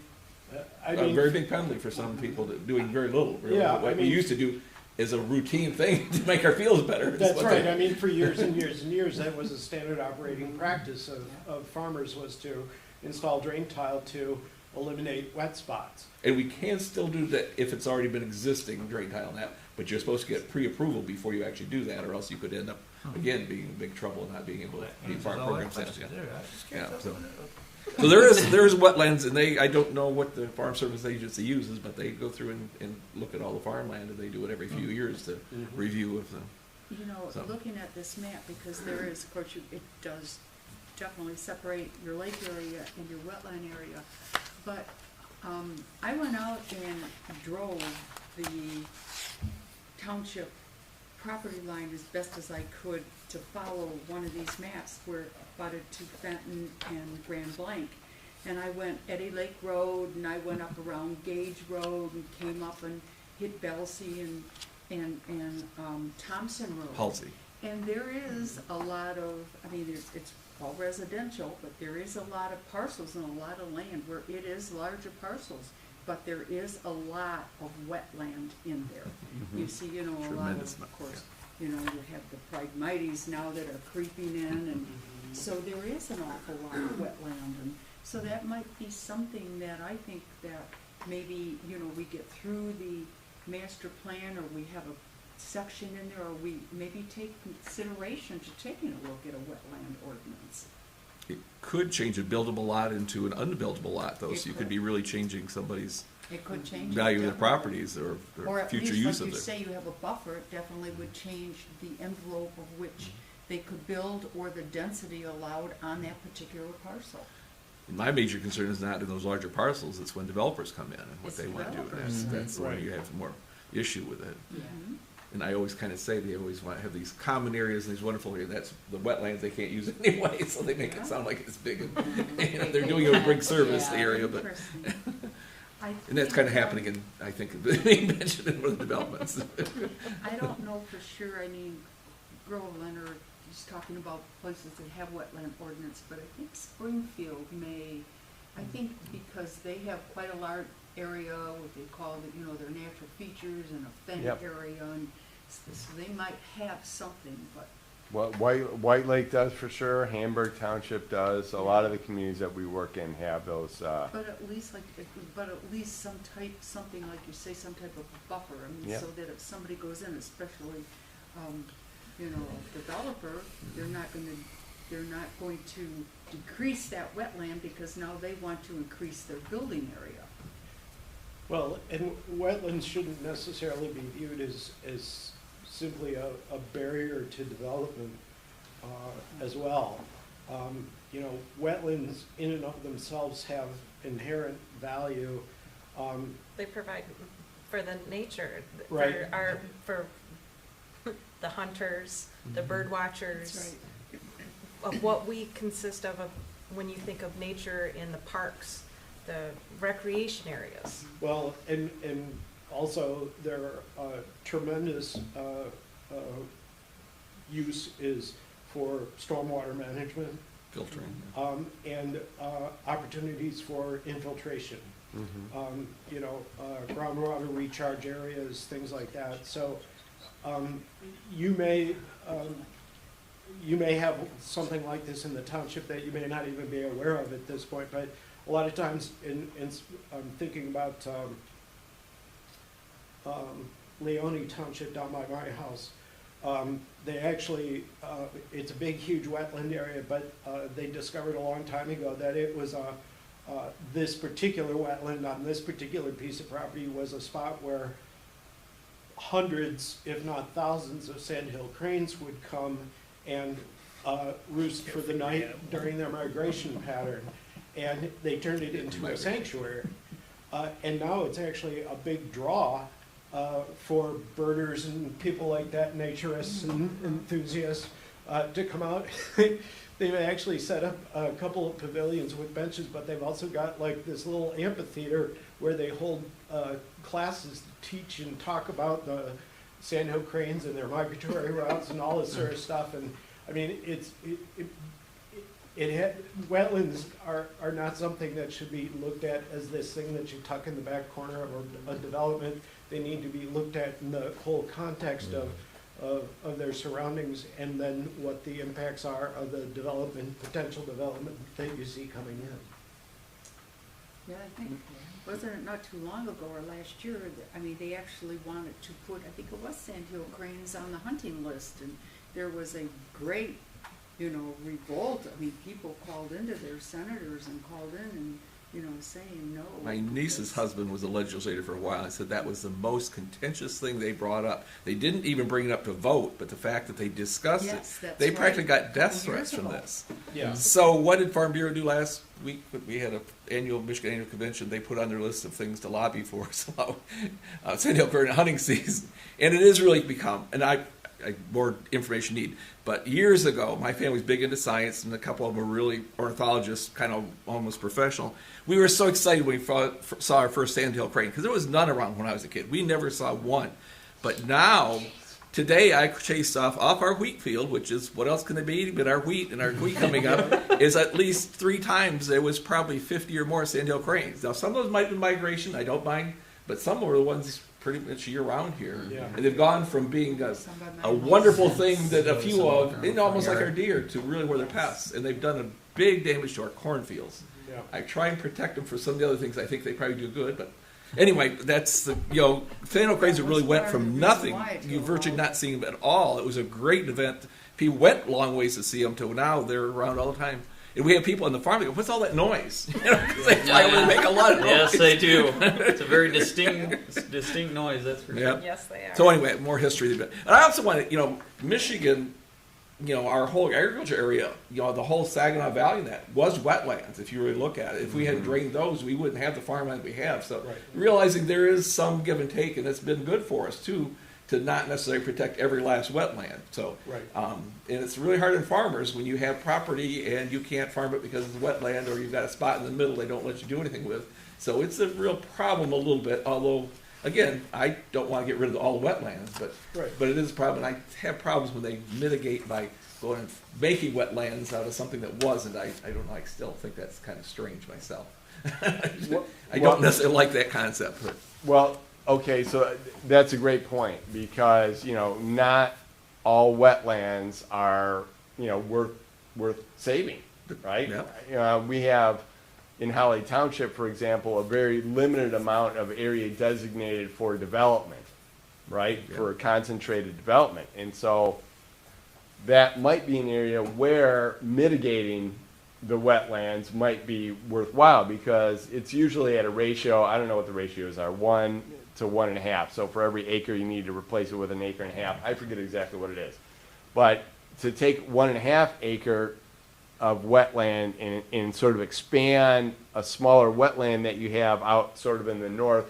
I a mean, very big penalty for some people that doing very little. Really. Yeah, What I we mean- used to do is a routine thing to make our fields better. is that's what right. they- I mean, for years and years and years, that was a standard operating practice of farmers, was to install drain tile to eliminate wet spots. And we can still do that if it's already been existing drain tile and that, but you're supposed to get pre-approval before you actually do that, or else you could end up again being in big trouble and not being able to be answers farm all programs. that question Yeah. there. I was just Yeah, curious. so- So there's wetlands, and I don't know what the Farm Service Agency uses, but they go through and look at all the farmland, and they do it every few years to review of them. You know, So- looking at this map, because there is, of course, it does definitely separate your lake area and your wetland area. But I went out and drove the township property line as best as I could to follow one of these maps where it butted to Fenton and Grand Blanc. And I went Eddy Lake Road, and I went up around Gage Road and came up and hit Belsey and Thompson Road. Halsey. And there is a lot of, I mean, it's all residential, but there is a lot of parcels and a lot of land where it is larger parcels, but there is a lot of wetland in there. You see, you know, a lot Tremendous of amount, course, you have the Pride-Mighties now that are creeping in, and so there is an awful lot of wetland, and so that might be something that I think that maybe, we get through the master plan, or we have a section in there, or we maybe take consideration to taking a look at a wetland ordinance. It could change a buildable lot into an unbuildable lot, though, It so you could. could be really changing somebody's It could change. it, value of their definitely. properties or Or their at future least, use like of you it. say, you have a buffer, it definitely would change the envelope of which they could build or the density allowed on that particular parcel. My major concern is not in those larger parcels, it's when developers come in and what It's they want to do. And developers. that's where Right. you have more issue with it. Mhm. And I always kind of say they always want to have these common areas and these wonderful areas. That's the wetlands they can't use anyway, so they make it sound like it's big. And, they're doing a big service, the area, but Interesting. I and that's think, kind of happening in, I think, being mentioned in one of the developments. I don't know for sure, Groveland, or he's talking about places that have wetland ordinance, but I think Springfield may, I think because they have quite a large area, what they call it, their natural features and a fence Yep. area, and so they might have something, but What White Lake does for sure, Hamburg Township does, a lot of the communities that we work in have those, but at least something like you say, some type of buffer, Yep. so that if somebody goes in, especially, a developer, they're not going to decrease that wetland because now they want to increase their building area. Well, and wetlands shouldn't necessarily be viewed as simply a barrier to development as well. Wetlands in and of themselves have inherent value. They provide for the nature, Right. for the hunters, the bird watchers. That's right. Of what we consist of when you think of nature in the parks, the recreation areas. Well, and also there are tremendous use is for stormwater management Filtering. and opportunities for infiltration. Groundwater recharge areas, things like that. So you may have something like this in the township that you may not even be aware of at this point, but a lot of times I'm thinking about Leone Township down by my house. They actually, it's a big, huge wetland area, but they discovered a long time ago that it was this particular wetland on this particular piece of property was a spot where hundreds, if not thousands, of sandhill cranes would come and roost for the night during their migration pattern. And they turned it into a sanctuary. And now it's actually a big draw for birders and people like that, naturists and enthusiasts, to come out. They've actually set up a couple of pavilions with benches, but they've also got like this little amphitheater where they hold classes to teach and talk about the sandhill cranes and their migratory routes and all this sort of stuff. And I mean, wetlands are not something that should be looked at as this thing that you tuck in the back corner of a development. They need to be looked at in the whole context of their surroundings and then what the impacts are of the potential development that you see coming in. Yeah, I think, wasn't it not too long ago or last year, they actually wanted to put, I think it was sandhill cranes on the hunting list, and there was a great, revolt. People called into their senators and called in and, saying no. My niece's husband was a legislator for a while. I said that was the most contentious thing they brought up. They didn't even bring it up to vote, but the fact that they discussed Yes, it, that's they practically right. got death Years threats from ago. this. Yeah. So what did Farm Bureau do last week? We had an Michigan annual convention. They put on their list of things to lobby for. So sandhill crane hunting season, and it is really become. And I more information need. But years ago, my family was big into science, and a couple of them were really ornithologists, kind of almost professional. We were so excited when we saw our first sandhill crane, because there was none around when I was a kid. We never saw one. But now, today, I chased off our wheat field, which is, what else can it be but our wheat, and our wheat coming up is at least 3 times. There was probably 50 or more sandhill cranes. Now, some of those might be migration. I don't mind but some are the ones pretty much year-round here. Yeah. And they've gone from being Some by my a house. wonderful thing that a few Some of, of them and almost like are. our deer, to really where they're pests. And they've done a big damage to our cornfields. Yeah. I try and protect them for some of the other things. I think they probably do good, but anyway, that's the, Fan Crazy really went from nothing, you virtually not seeing them at all. It was a great event. People went long ways to see them to now they're around all the time. And we have people on the farm that go, what's all that noise? 'Cause they fly over and make a lot of noise. Yes, they do. It's a very distinct noise, that's for sure. Yeah. Yes, they are. So anyway, more history. And I also want to, Michigan, our whole agriculture area, the whole Saginaw Valley and that was wetlands, if you really look at it. If we had drained those, we wouldn't have the farmland we have. So Right. realizing there is some give and take, and it's been good for us too, to not necessarily protect every last wetland. So, Right. and it's really hard on farmers when you have property and you can't farm it because it's a wetland, or you've got a spot in the middle they don't let you do anything with. So it's a real problem a little bit, although, again, I don't want to get rid of all the wetlands, Right. but it is a problem. And I have problems when they mitigate by going and making wetlands out of something that wasn't. I don't know, I still think that's kind of strange myself. I don't necessarily like that concept, but. Well, okay, so that's a great point, because, not all wetlands are, worth saving, right? Yep. We have, in Holly Township, for example, a very limited amount of area designated for development, right? Yep. For concentrated development. And so that might be an area where mitigating the wetlands might be worthwhile, because it's usually at a ratio, I don't know what the ratios are, 1 to 1.5. So for every acre, you need to replace it with an acre and a half. I forget exactly what it is. But to take 1.5 acre of wetland and sort of expand a smaller wetland that you have out sort of in the north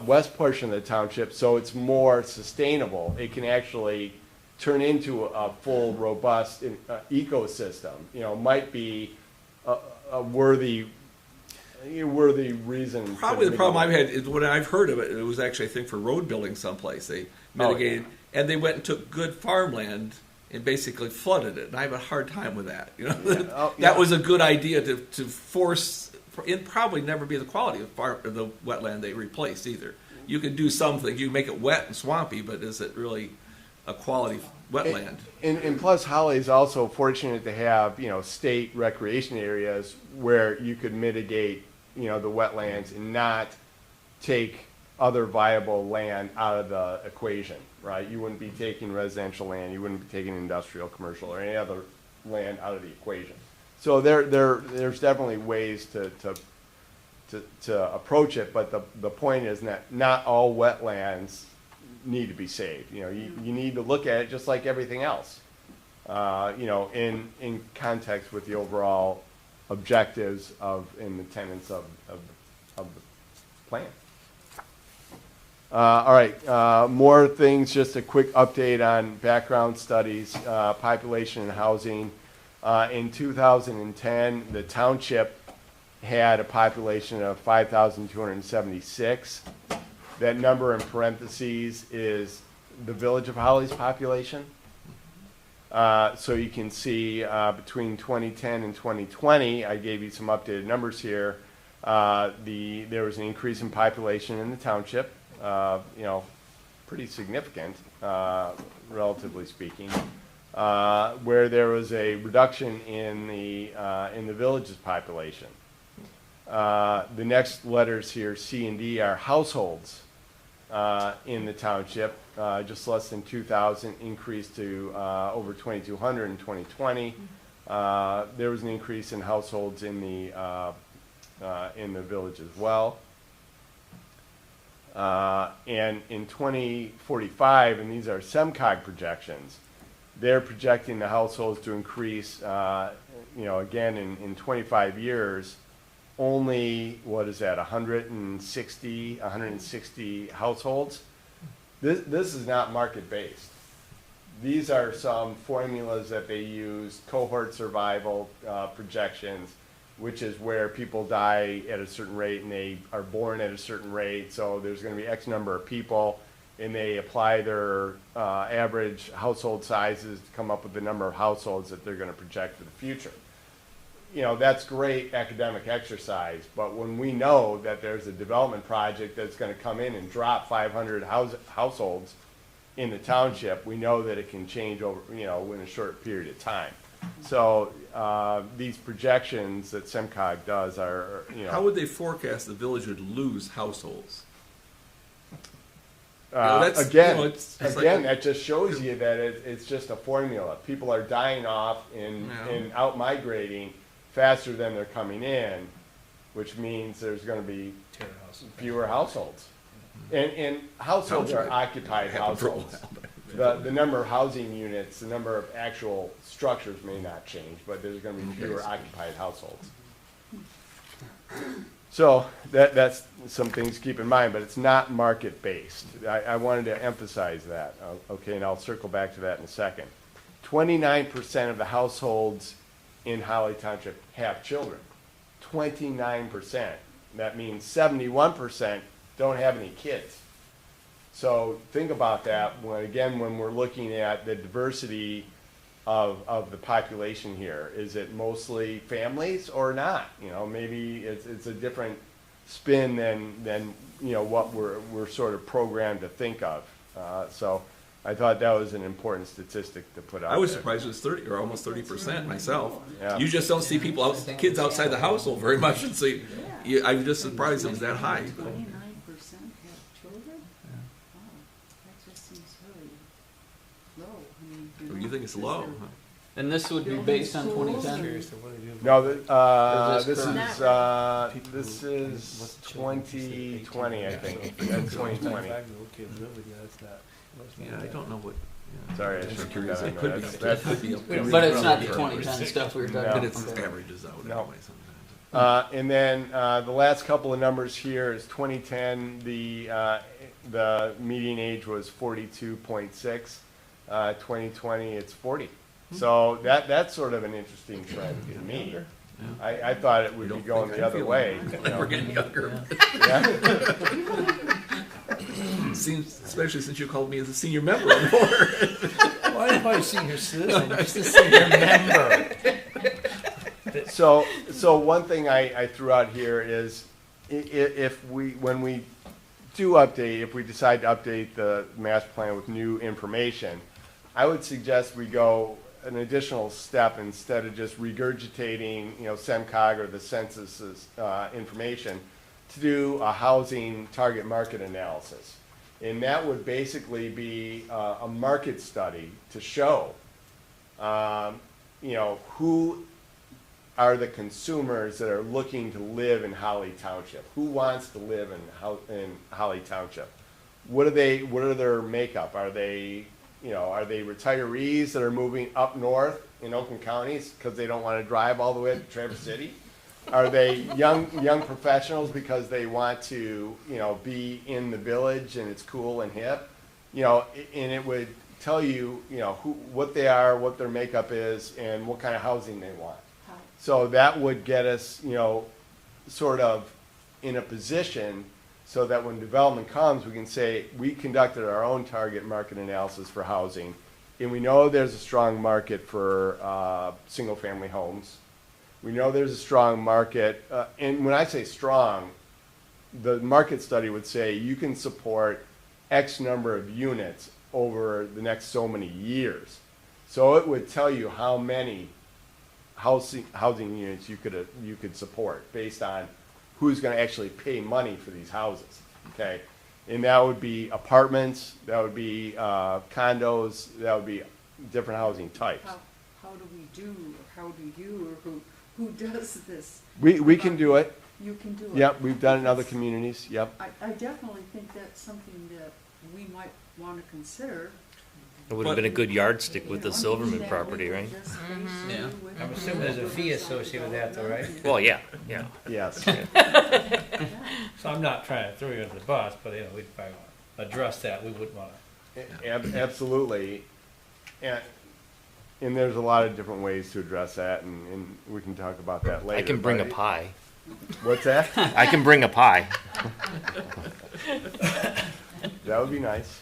west portion of the township, so it's more sustainable. It can actually turn into a full, robust ecosystem. Might be a worthy reason. Probably to the problem I've mitigate. had is when I've heard of it, it was actually, I think, for road building someplace. They mitigated, and they went and took good farmland and basically flooded it. And I have a hard time with that. Oh, yeah. That was a good idea to force. It probably never be the quality of the wetland they replaced either. You can do something, you can make it wet and swampy, but is it really a quality wetland? And plus, Holly is also fortunate to have, state recreation areas where you could mitigate, the wetlands and not take other viable land out of the equation, right? You wouldn't be taking residential land, you wouldn't be taking industrial, commercial, or any other land out of the equation. So there's definitely ways to approach it, but the point is that not all wetlands need to be saved. You need to look at it just like everything else, in context with the overall objectives and the tenets of the plan. All right, more things, just a quick update on background studies, population and housing. In 2010, the township had a population of 5,276. That number in parentheses is the village of Holly's population. So you can see between 2010 and 2020, I gave you some updated numbers here. There was an increase in population in the township, pretty significant, relatively speaking, where there was a reduction in the village's population. The next letters here, C and D, are households in the township. Just less than 2,000, increased to over 2,200 in 2020. There was an increase in households in the village as well. And in 2045, and these are SEMCOG projections, they're projecting the households to increase, again in 25 years, only, 160 households. This is not market-based. These are some formulas that they use, cohort survival projections, which is where people die at a certain rate and they are born at a certain rate. So there's going to be X number of people, and they apply their average household sizes to come up with the number of households that they're going to project for the future. you know, that's great academic exercise, but when we know that there's a development project that's gonna come in and drop 500 households in the township, we know that it can change over, you know, in a short period of time. So, these projections that SEMCOG does are, you know. How would they forecast the village would lose households? that's, Again, you know, it's again, like that just shows you that it's just a formula. People are dying off and out migrating faster than they're coming in, which means there's gonna be fewer households. And households are occupied households. The number of housing units, the number of actual structures may not change, but there's gonna be fewer occupied households. So that's some things to keep in mind, but it's not market-based. I wanted to emphasize that, okay, and I'll circle back to that in a second. 29% of the households in Holly Township have children. 29%. That means 71% don't have any kids. So think about that when we're looking at the diversity of the population here. Is it mostly families or not? You know, maybe it's a different spin than you know what we're sort of programmed to think of. So I thought that was an important statistic to put out. I was there. surprised it was 30 or almost 30% myself. Yeah. You just don't see kids outside the household very much, and so I'm just surprised it was that high. 29% have children? Wow, that just seems really low. I mean, So you think it's low? Huh? And this would be based on 2010. No, Or just this current? this is 2020, I think. That's 2020. Yeah, I don't know what. Yeah. Sorry, I I'm should curious. keep It that could in be. there. It could be up But it's not the 2010 stuff we were talking No. But about. it's Okay. averages out No. anyway sometimes. And then the last couple of numbers here is 2010. The median age was 42.6. 2020, it's 40. So that's sort of an interesting trend to me. I thought it would be going the other way. You Like know. we're getting younger. Yeah. Seems, especially since you called me as a senior member on the board. Why am I senior citizen? Just a senior member. So one thing I threw out here is when we do update, if we decide to update the master plan with new information, I would suggest we go an additional step instead of just regurgitating, you know, SEMCOG or the census's information, to do a housing target market analysis. And that would basically be a market study to show, you know, who are the consumers that are looking to live in Holly Township. Who wants to live in Holly Township? What are their makeup? Are they retirees that are moving up north in Oakland counties because they don't want to drive all the way to Traverse City? Are they young professionals because they want to, you know, be in the village and it's cool and hip? You know, and it would tell you, you know, what they are, what their makeup is, and what kind of housing they want. So that would get us, you know, sort of in a position so that when development comes, we can say, we conducted our own target market analysis for housing, and we know there's a strong market for single-family homes. We know there's a strong market, and when I say strong, the market study would say you can support X number of units over the next so many years. So it would tell you how many housing units you could support based on who's going to actually pay money for these houses, okay? And that would be apartments, that would be condos, that would be different housing types. How do we do, or how do you, or who does this? We can do it. You can do it. Yep, we've done it in other communities, yep. I definitely think that's something that we might want to consider. It would have been a good yardstick with the Silverman property, right? Yeah. I'm assuming there's a fee associated with that though, right? Well, yeah. Yes. So I'm not trying to throw you under the bus, but you know, we'd probably want to address that. We wouldn't want to. Absolutely. And there's a lot of different ways to address that, and we can talk about that later. I can bring a but- pie. What's that? I can bring a pie. That would be nice.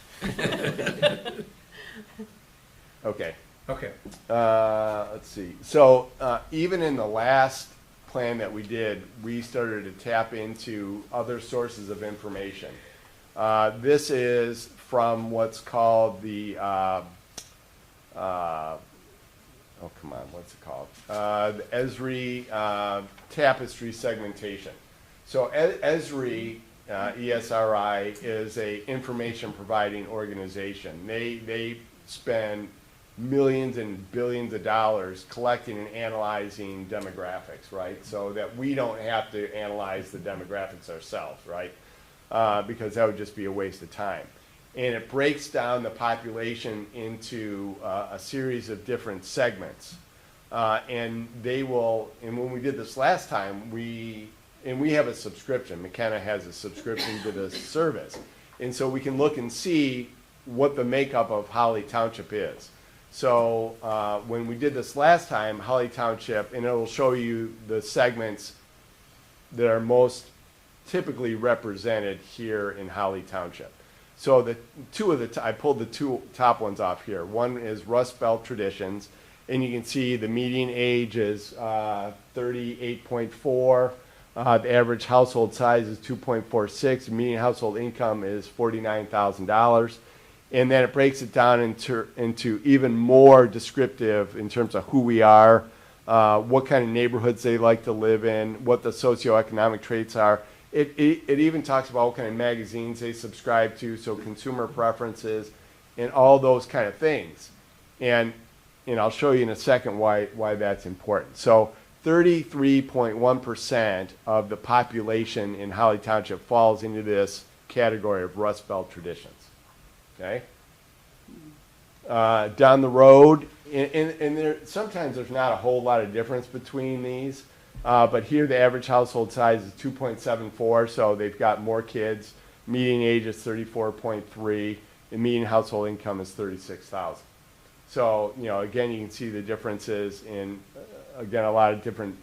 Okay. Okay. Let's see. So even in the last plan that we did, we started to tap into other sources of information. This is from what's called the, oh, come on, what's it called? The Esri tapestry segmentation. So Esri, ESRI, is a information providing organization. They spend millions and billions of dollars collecting and analyzing demographics, right? So that we don't have to analyze the demographics ourselves, right? Because that would just be a waste of time. And it breaks down the population into a series of different segments. And when we did this last time, we have a subscription. McKenna has a subscription to this service. And so we can look and see what the makeup of Holly Township is. So when we did this last time, Holly Township, and it will show you the segments that are most typically represented here in Holly Township. So I pulled the two top ones off here. One is Rust Belt Traditions, and you can see the median age is 38.4. The average household size is 2.46. The median household income is $49,000. And then it breaks it down into even more descriptive in terms of who we are, what kind of neighborhoods they like to live in, what the socioeconomic traits are. It even talks about what kind of magazines they subscribe to, so consumer preferences and all those kind of things. And I'll show you in a second why that's important. So 33.1% of the population in Holly Township falls into this category of Rust Belt traditions. Okay. Down the road, and sometimes there's not a whole lot of difference between these, but here the average household size is 2.74, so they've got more kids. Median age is 34.3, and median household income is 36,000. So again, you can see the differences in again a lot of different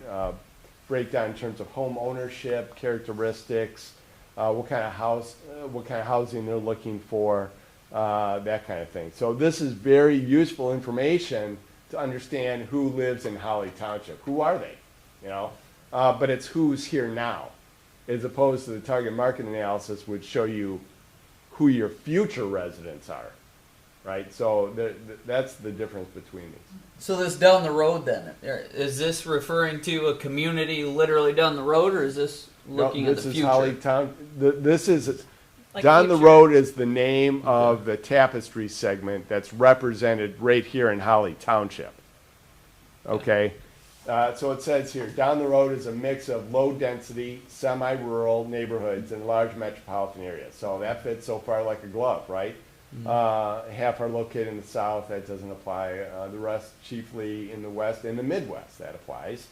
breakdown in terms of home ownership characteristics, what kind of housing they're looking for. That kind of thing. So this is very useful information to understand who lives in Holly Township. Who are they? But it's who's here now, as opposed to the target market analysis, which show you who your future residents are, right? So that's the difference between these. So this down the road then, is this referring to a community literally down the road, or is this looking at the future? Holly Town. This is... Like Down the future. road is the name of the tapestry segment that's represented right here in Holly Township. Okay? So it says here, down the road is a mix of low-density, semi-rural neighborhoods and large metropolitan areas. So that fits so far like a glove, right? Mm-hmm. Half are located in the south. That doesn't apply. The rest chiefly in the west and the Midwest. That applies.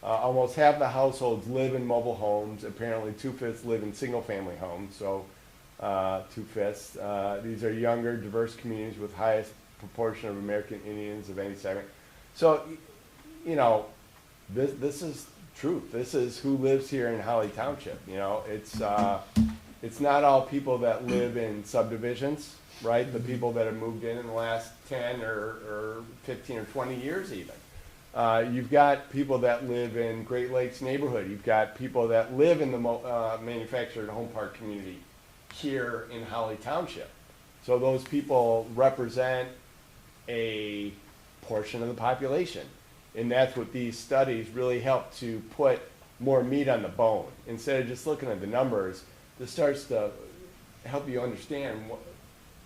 Almost half the households live in mobile homes. Apparently 2/5 live in single-family homes. So 2/5. These are younger, diverse communities with highest proportion of American Indians of any segment. So, this is truth. This is who lives here in Holly Township. It's not all people that live in subdivisions, right? The people that have moved in the last 10 or 15 or 20 years even. You've got people that live in Great Lakes neighborhood. You've got people that live in the manufactured home park community here in Holly Township. So those people represent a portion of the population. And that's what these studies really help to put more meat on the bone. Instead of just looking at the numbers, this starts to help you understand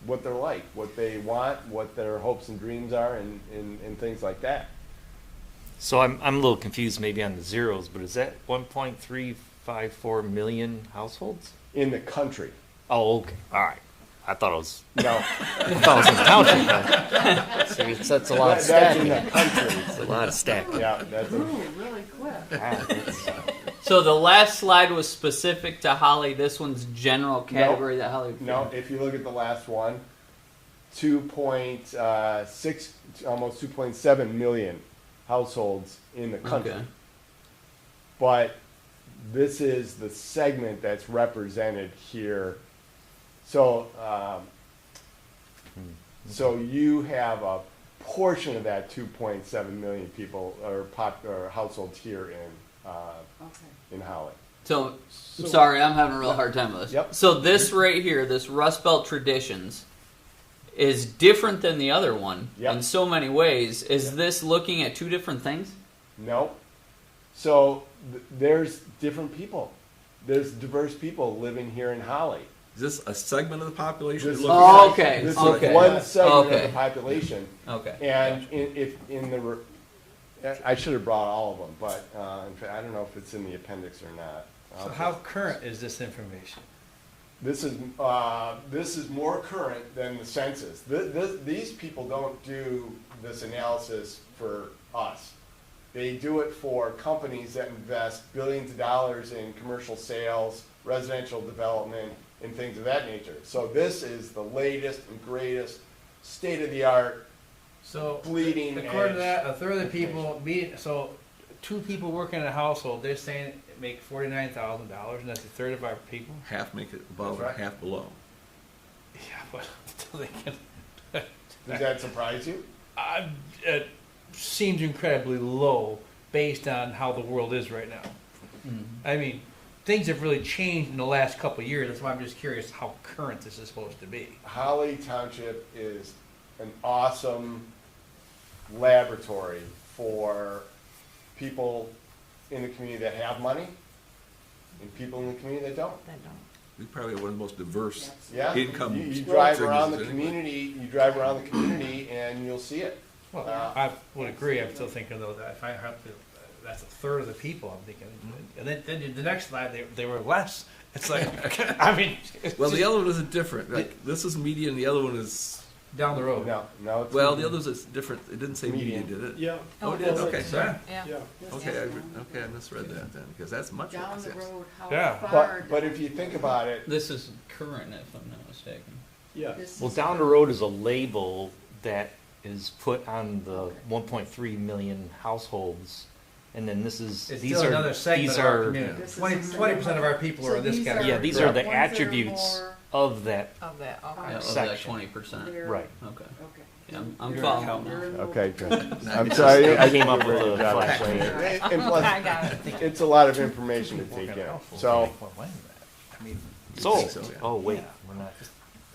what they're like, what they want, what their hopes and dreams are, and things like that. So I'm a little confused maybe on the zeros, but is that 1.354 million households? In the country. Oh, okay. All right. I thought it was. No. I thought it was in the township. So that's a lot of That's in stacking. the country. It's a lot of stacking. Yeah, that's Really quick. So the last slide was specific to Holly. This one's general category that Holly. No, if you look at the last one, 2.6, almost 2.7 million households in the country. Okay. But this is the segment that's represented here. So, so you have a portion of that 2.7 million people or households here in Holly. So, sorry, I'm having a real hard time with this. Yep. So this right here, this Rust Belt Traditions, is different than the other one Yep. in so many ways. Is this looking at two different things? No. So there's different people. There's diverse people living here in Holly. Is this a segment of the population? This- you're looking at? Oh, okay. This Okay. is one segment Okay. of the population. Okay. And I should have brought all of them, but in fact, I don't know if it's in the appendix or not. So how current is this information? This is more current than the census. These people don't do this analysis for us. They do it for companies that invest billions of dollars in commercial sales, residential development, and things of that nature. So this is the latest and greatest, state-of-the-art, So, bleeding according to edge that, a third of the people, so 2 people working in a household, they're saying make $49,000, and that's a third of our people? Half make it above, That's right. half below. Yeah, but until they can. Does that surprise you? It seems incredibly low based on how the world is right now. I mean, things have really changed in the last couple of years. That's why I'm just curious how current this is supposed to be. Holly Township is an awesome laboratory for people in the community that have money and people in the community that don't. We probably have one of the most diverse Yeah, income. you drive around the anyway. community, and you'll see it. Well, I would agree. I'm still thinking though that if I have to, that's a third of the people. I'm thinking, and then the next slide they were less. It's like, I mean, it's Well, the just other one isn't different. Like this is median, the other one is. down the road. No, it's Well, the others is different. It didn't say median, Median. did it? Yeah, Oh, it did. Okay, sorry. Yeah. yeah. Okay, I misread that then because that's much Down less. the Yes. road, how Yeah. far? but if you think about it, This is current, if I'm not mistaken. Yeah. This Well, is- down the road is a label that is put on the 1.3 million households, and then this is It's these still are another segment these of our are community. This is 20% of our people are in this So these category. yeah these are the ones that are attributes more- of that Of that, Yeah, okay. of that Section. 20%. they're- right. Okay. Okay. Yeah, I'm You're following accountant. now. They're in okay, the- good. I'm sorry, I came up with did a job flash explaining it. later. And plus, I got it. it's a lot of information to take in. So, I mean, So, Oh wait, we're not.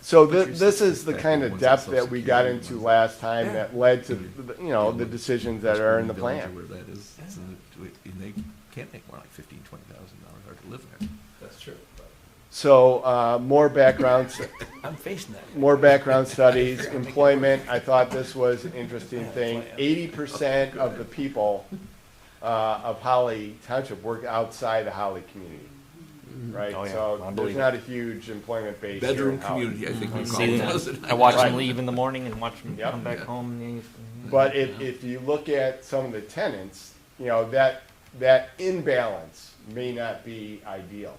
this is the kind of depth that we got into last time that led to, the decisions that are in the plan. Where that is, and they can't make more like $15,000-$20,000 hard to live there. that's true. but So, more background, I'm facing that. more background studies, employment. I thought this was an interesting thing. 80% of the people of Holly Township work outside the Holly community, right? Oh, yeah. I So believe there's it. not a huge employment base here Bedroom in Holly. community, I think we call See it. that? wasn't it? I watch Right. them leave in the morning and watch them Yep. come back Yeah. home. In the evening. But if you look at some of the tenants, that imbalance may not be ideal.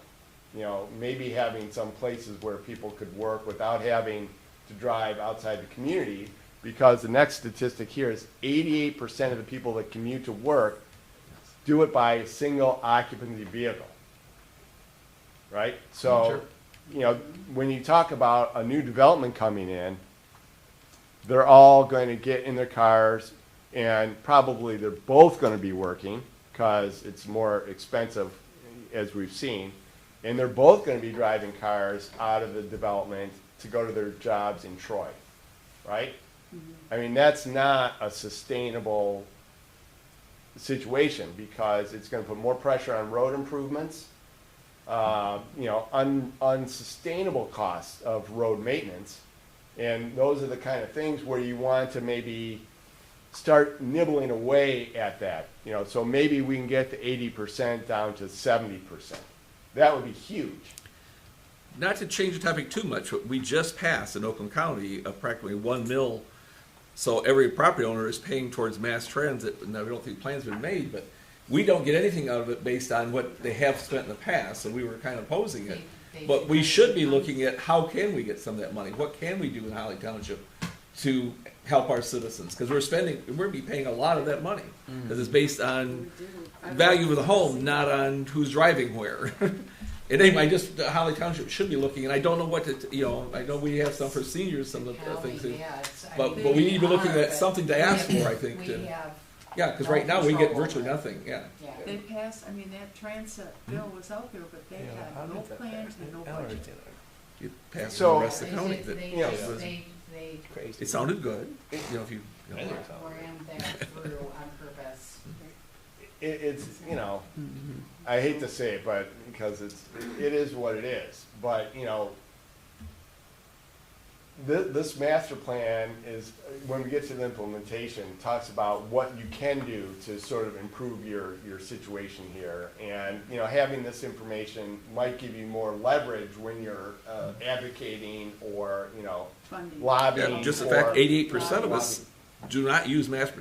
Maybe having some places where people could work without having to drive outside the community, because the next statistic here is 88% of the people that commute to work do it by a single occupancy vehicle. Right? So, when you talk about a new development coming in, they're all going to get in their cars, and probably they're both going to be working because it's more expensive, as we've seen, and they're both going to be driving cars out of the development to go to their jobs in Troy, right? I mean, that's not a sustainable situation because it's going to put more pressure on road improvements, unsustainable costs of road maintenance. And those are the kind of things where you want to maybe start nibbling away at that. So maybe we can get the 80% down to 70%. That would be huge. Not to change the topic too much, but we just passed in Oakland County practically 1 mil. So every property owner is paying towards mass transit. Now, we don't think plans have been made, but we don't get anything out of it based on what they have spent in the past, so we were kind of opposing it. But we should be looking at how can we get some of that money? What can we do in Holly Township to help our citizens? Because we're going to be paying a lot of that money. Because it's based on value of the home, not on who's driving where. And anyway, just Holly Township should be looking, and I don't know what to, I know we have some for seniors, some of the things, but we need to be looking at something to ask for, I think. Yeah, because right now we get virtually nothing, yeah. They passed, I mean, that transit bill was out there, but they had no plans and no budget. You pass So- the rest of the county, that They it sounded good, if you, rammed that through on purpose. It's, I hate to say it, but, because it is what it is, but, this master plan is, when we get to the implementation, talks about what you can do to sort of improve your situation here. And, having this information might give you more leverage when you're advocating or, Funding. lobbying. yeah, just the for- fact 88% of us do not use mass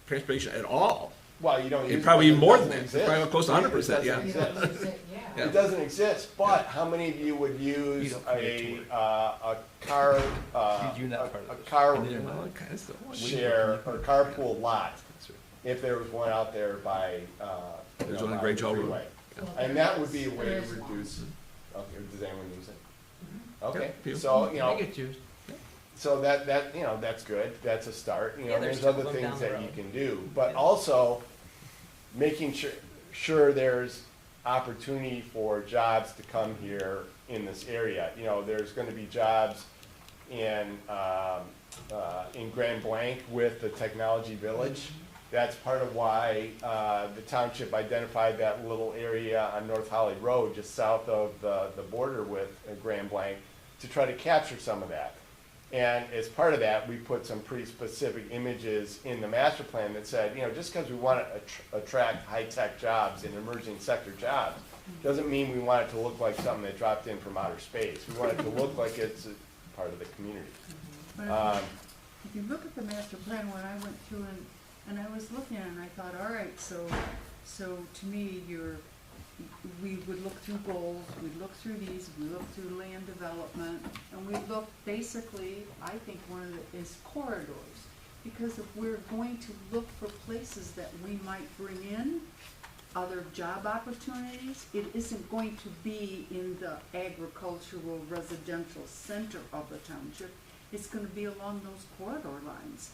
transportation at all. Well, you don't use And it probably because even it more doesn't than that, exist. probably close to 100%, It yeah. doesn't You don't exist. use it, Yeah. It doesn't exist, but how many of you would use a car, You're not part of a this. car Well, it kind of still. share or carpool lot if there was one out there by, There's one in by Great the Joe Road. freeway? Well, And there that would is- be a way there to is one. reduce, okay, does anyone use it? Okay, Yeah, so, I get you. so that, that's good, that's a start, Yeah, there's there's other two of them things down the that you road. can do, but also making sure there's opportunity for jobs to come here in this area. There's gonna be jobs in Grand Blanc with the Technology Village. That's part of why, the township identified that little area on North Holly Road, just south of the border with Grand Blanc, to try to capture some of that. And as part of that, we put some pretty specific images in the master plan that said, just because we want to attract high-tech jobs and emerging sector jobs, doesn't mean we want it to look like something that dropped in from outer space. We want it to look like it's a part of the community. But if you look at the master plan, when I went through and I was looking at it, and I thought, all right, so to me, we would look through goals, we'd look through these, we look through land development, and we look basically, I think one of it is corridors. Because if we're going to look for places that we might bring in other job opportunities, it isn't going to be in the agricultural residential center of the township. It's gonna be along those corridor lines,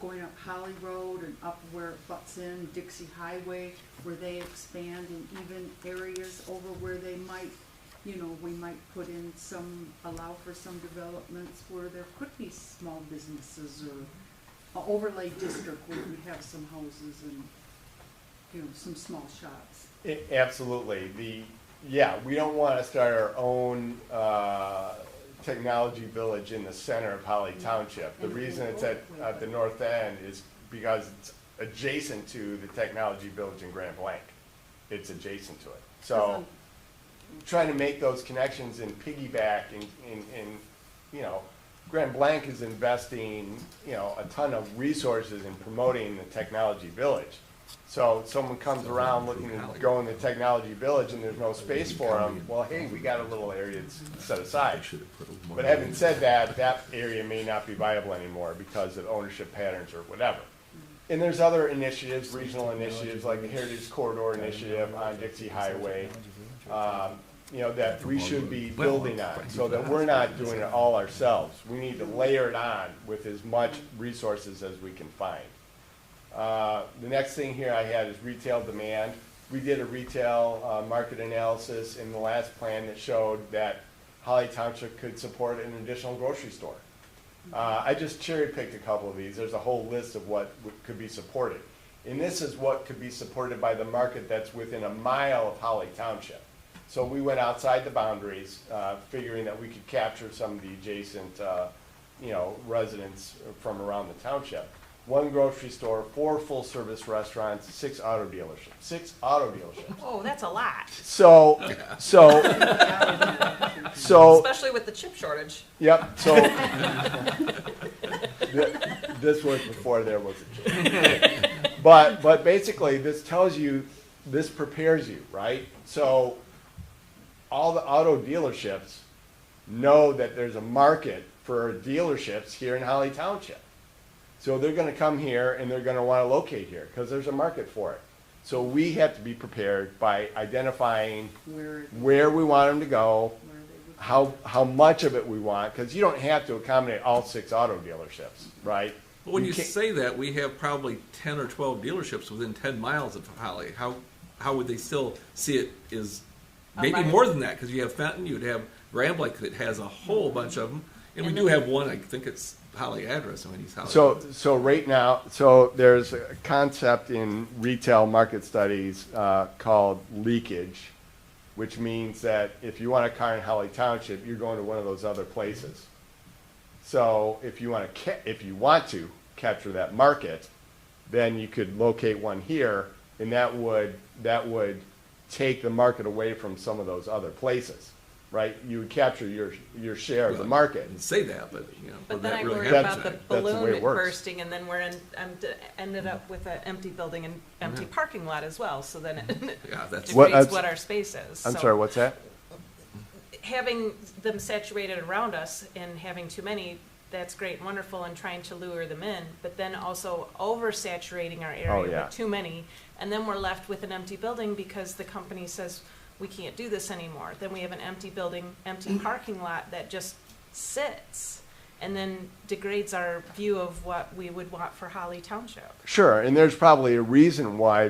going up Holly Road and up where it butts in Dixie Highway, where they expand, and even areas over where they might, we might put in allow for some developments where there could be small businesses, or an overlay district where we have some houses and, some small shops. Absolutely. We don't want to start our own technology village in the center of Holly Township. The reason it's at the north end is because it's adjacent to the technology village in Grand Blanc. It's adjacent to it. So trying to make those connections and piggyback in Grand Blanc is investing, a ton of resources in promoting the technology village. So someone comes around looking to go in the technology village and there's no space for them, well, hey, we got a little area set aside. But having said that, that area may not be viable anymore because of ownership patterns or whatever. And there's other initiatives, regional initiatives, like the Heritage Corridor Initiative on Dixie Highway, that we should be building on, so that we're not doing it all ourselves. We need to layer it on with as much resources as we can find. The next thing here I had is retail demand. We did a retail market analysis in the last plan that showed that Holly Township could support an additional grocery store. I just cherry picked a couple of these. There's a whole list of what could be supported. And this is what could be supported by the market that's within a mile of Holly Township. So we went outside the boundaries, figuring that we could capture some of the adjacent, residents from around the township. 1 grocery store, 4 full-service restaurants, 6 auto dealerships. 6 auto dealerships. Oh, that's a lot, So, especially with the chip shortage. yep, so this was before there was a change. But basically, this tells you, this prepares you, right? So all the auto dealerships know that there's a market for dealerships here in Holly Township. So they're gonna come here and they're gonna wanna locate here, because there's a market for it. So we have to be prepared by identifying Where, where we want them to go, where they would. how much of it we want, because you don't have to accommodate all 6 auto dealerships, right? But when you can't- say that, we have probably 10 or 12 dealerships within 10 miles of Holly. How would they still see it as maybe more than that? Because you have Fenton, you'd have Grand Lake that has a whole bunch of them, and we And do then- have one. I think it's Holly address. I mean, he's Holly. So right now, so there's a concept in retail market studies called leakage, which means that if you want a car in Holly Township, you're going to one of those other places. So if you want to capture that market, then you could locate one here, and that would take the market away from some of those other places, right? You would capture your share of the Well, I market. didn't say that, but But would then that I really worry happen? about the That's the way balloon it works. bursting, and then ended up with an empty building and empty parking lot as well, so then it Yeah, that's What- degrades that's- what our space is. I'm So sorry, what's that? having them saturated around us and having too many, that's great and wonderful, and trying to lure them in, but then also oversaturating our area yeah. with too many, and then we're left with an empty building because the company says, we can't do this anymore. Then we have an empty building, empty parking lot that just sits, and then degrades our view of what we would want for Holly Township. Sure, and there's probably a reason why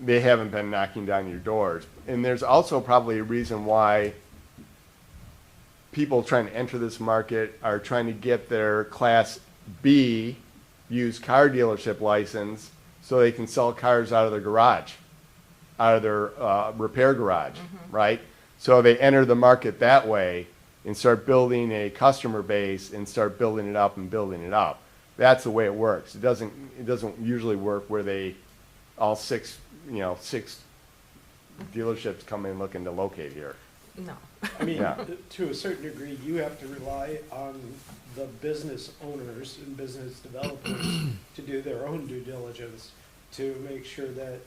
they haven't been knocking down your doors. And there's also probably a reason why people trying to enter this market are trying to get their Class B used car dealership license so they can sell cars out of their garage, out of their repair garage, right? So they enter the market that way and start building a customer base and start building it up and building it up. That's the way it works. It doesn't usually work where all six dealerships come in looking to locate here. No. I mean, Yeah. to a certain degree, you have to rely on the business owners and business developers to do their own due diligence to make sure that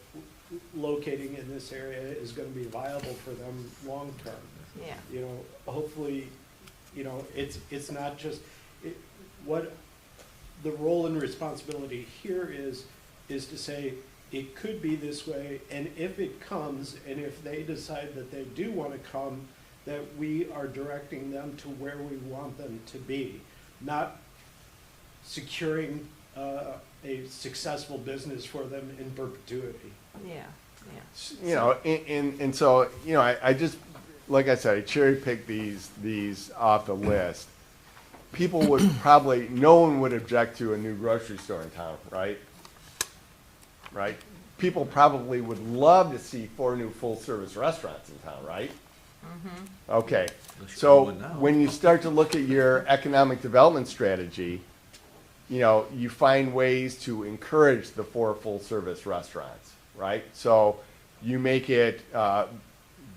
locating in this area is gonna be viable for them long-term. Yeah. You know, hopefully, it's not just, what the role and responsibility here is to say, it could be this way, and if it comes, and if they decide that they do want to come, that we are directing them to where we want them to be, not securing a successful business for them in perpetuity. Yeah, yeah. You know, and so, I just, like I said, I cherry picked these off the list. People would probably, no one would object to a new grocery store in town, right? Right? People probably would love to see 4 new full-service restaurants in town, right? Okay, so one now. when you start to look at your economic development strategy, you find ways to encourage the 4 full-service restaurants, right? So you make it,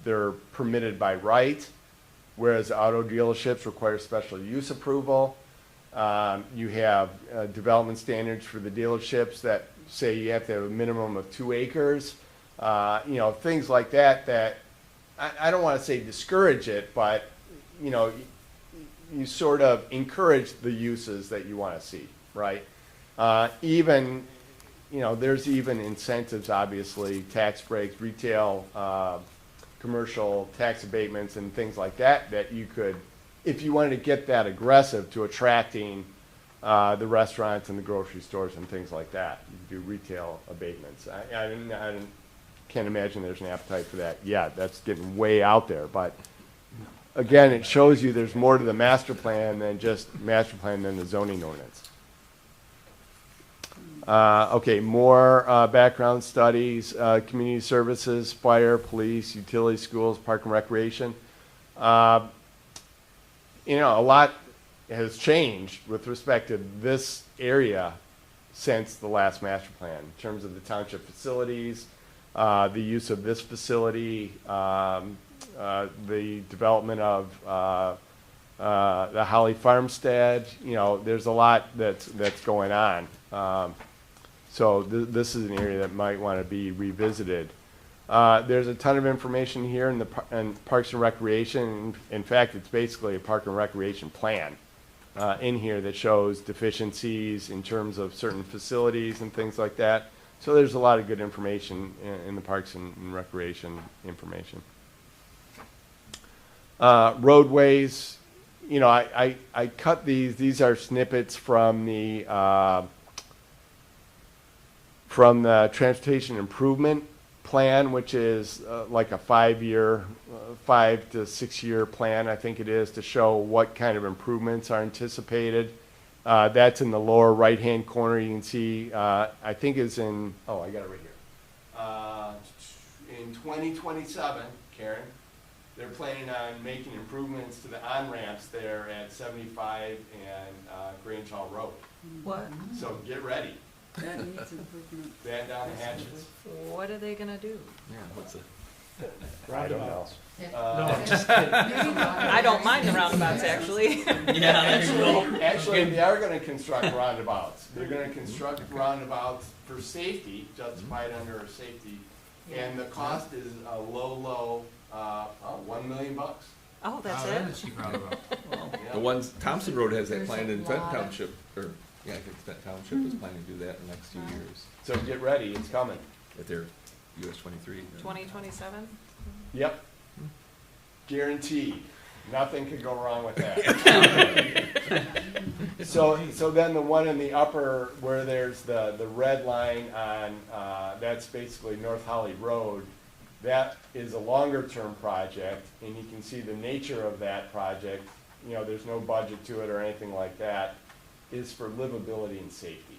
they're permitted by right, whereas auto dealerships require special use approval. You have development standards for the dealerships that say you have to have a minimum of 2 acres. Things like that I don't want to say discourage it, but you sort of encourage the uses that you want to see, right? There's even incentives, obviously, tax breaks, retail, commercial tax abatements and things like that you could, if you wanted to get that aggressive to attracting the restaurants and the grocery stores and things like that. You can do retail abatements. I can't imagine there's an appetite for that yet. That's getting way out there. But again, it shows you there's more to the master plan than the zoning ordinance. Okay, more background studies, community services, fire, police, utility, schools, park and recreation. A lot has changed with respect to this area since the last master plan in terms of the township facilities, the use of this facility, the development of the Holly Farmstead. There's a lot that's going on. So this is an area that might want to be revisited. There's a ton of information here in Parks and Recreation. In fact, it's basically a Park and Recreation plan in here that shows deficiencies in terms of certain facilities and things like that. So there's a lot of good information in the Parks and Recreation information. Roadways, you know, I cut these are snippets from the Transportation Improvement Plan, which is like a 5 to 6 year plan, I think it is, to show what kind of improvements are anticipated. That's in the lower right-hand corner. You can see, I think it's in, oh, I got it right here. In 2027, Karen, they're planning on making improvements to the on-ramps there at 75 and Grange Hall Road. What? So get ready. That needs improvement. Batten down the hatches. What are they gonna do? Yeah, what's it? I don't know. No, just kidding. I don't mind the roundabouts, actually. Actually, they are gonna construct roundabouts. They're gonna construct roundabouts for safety, justified under safety. And the cost is a low, $1 million. Oh, that's Oh, that it? is cheap roundabout. Yeah. The ones, Thompson Road has that There's planned in a Fenton lot of- Township, or, yeah, I think Fenton Township is planning to do that in the next 2 years, So get ready, it's coming. at their US 23. 2027? Yep. Guaranteed. Nothing could go wrong with that. So then the one in the upper where there's the red line on, that's basically North Holly Road, that is a longer term project, and you can see the nature of that project, you know, there's no budget to it or anything like that, is for livability and safety.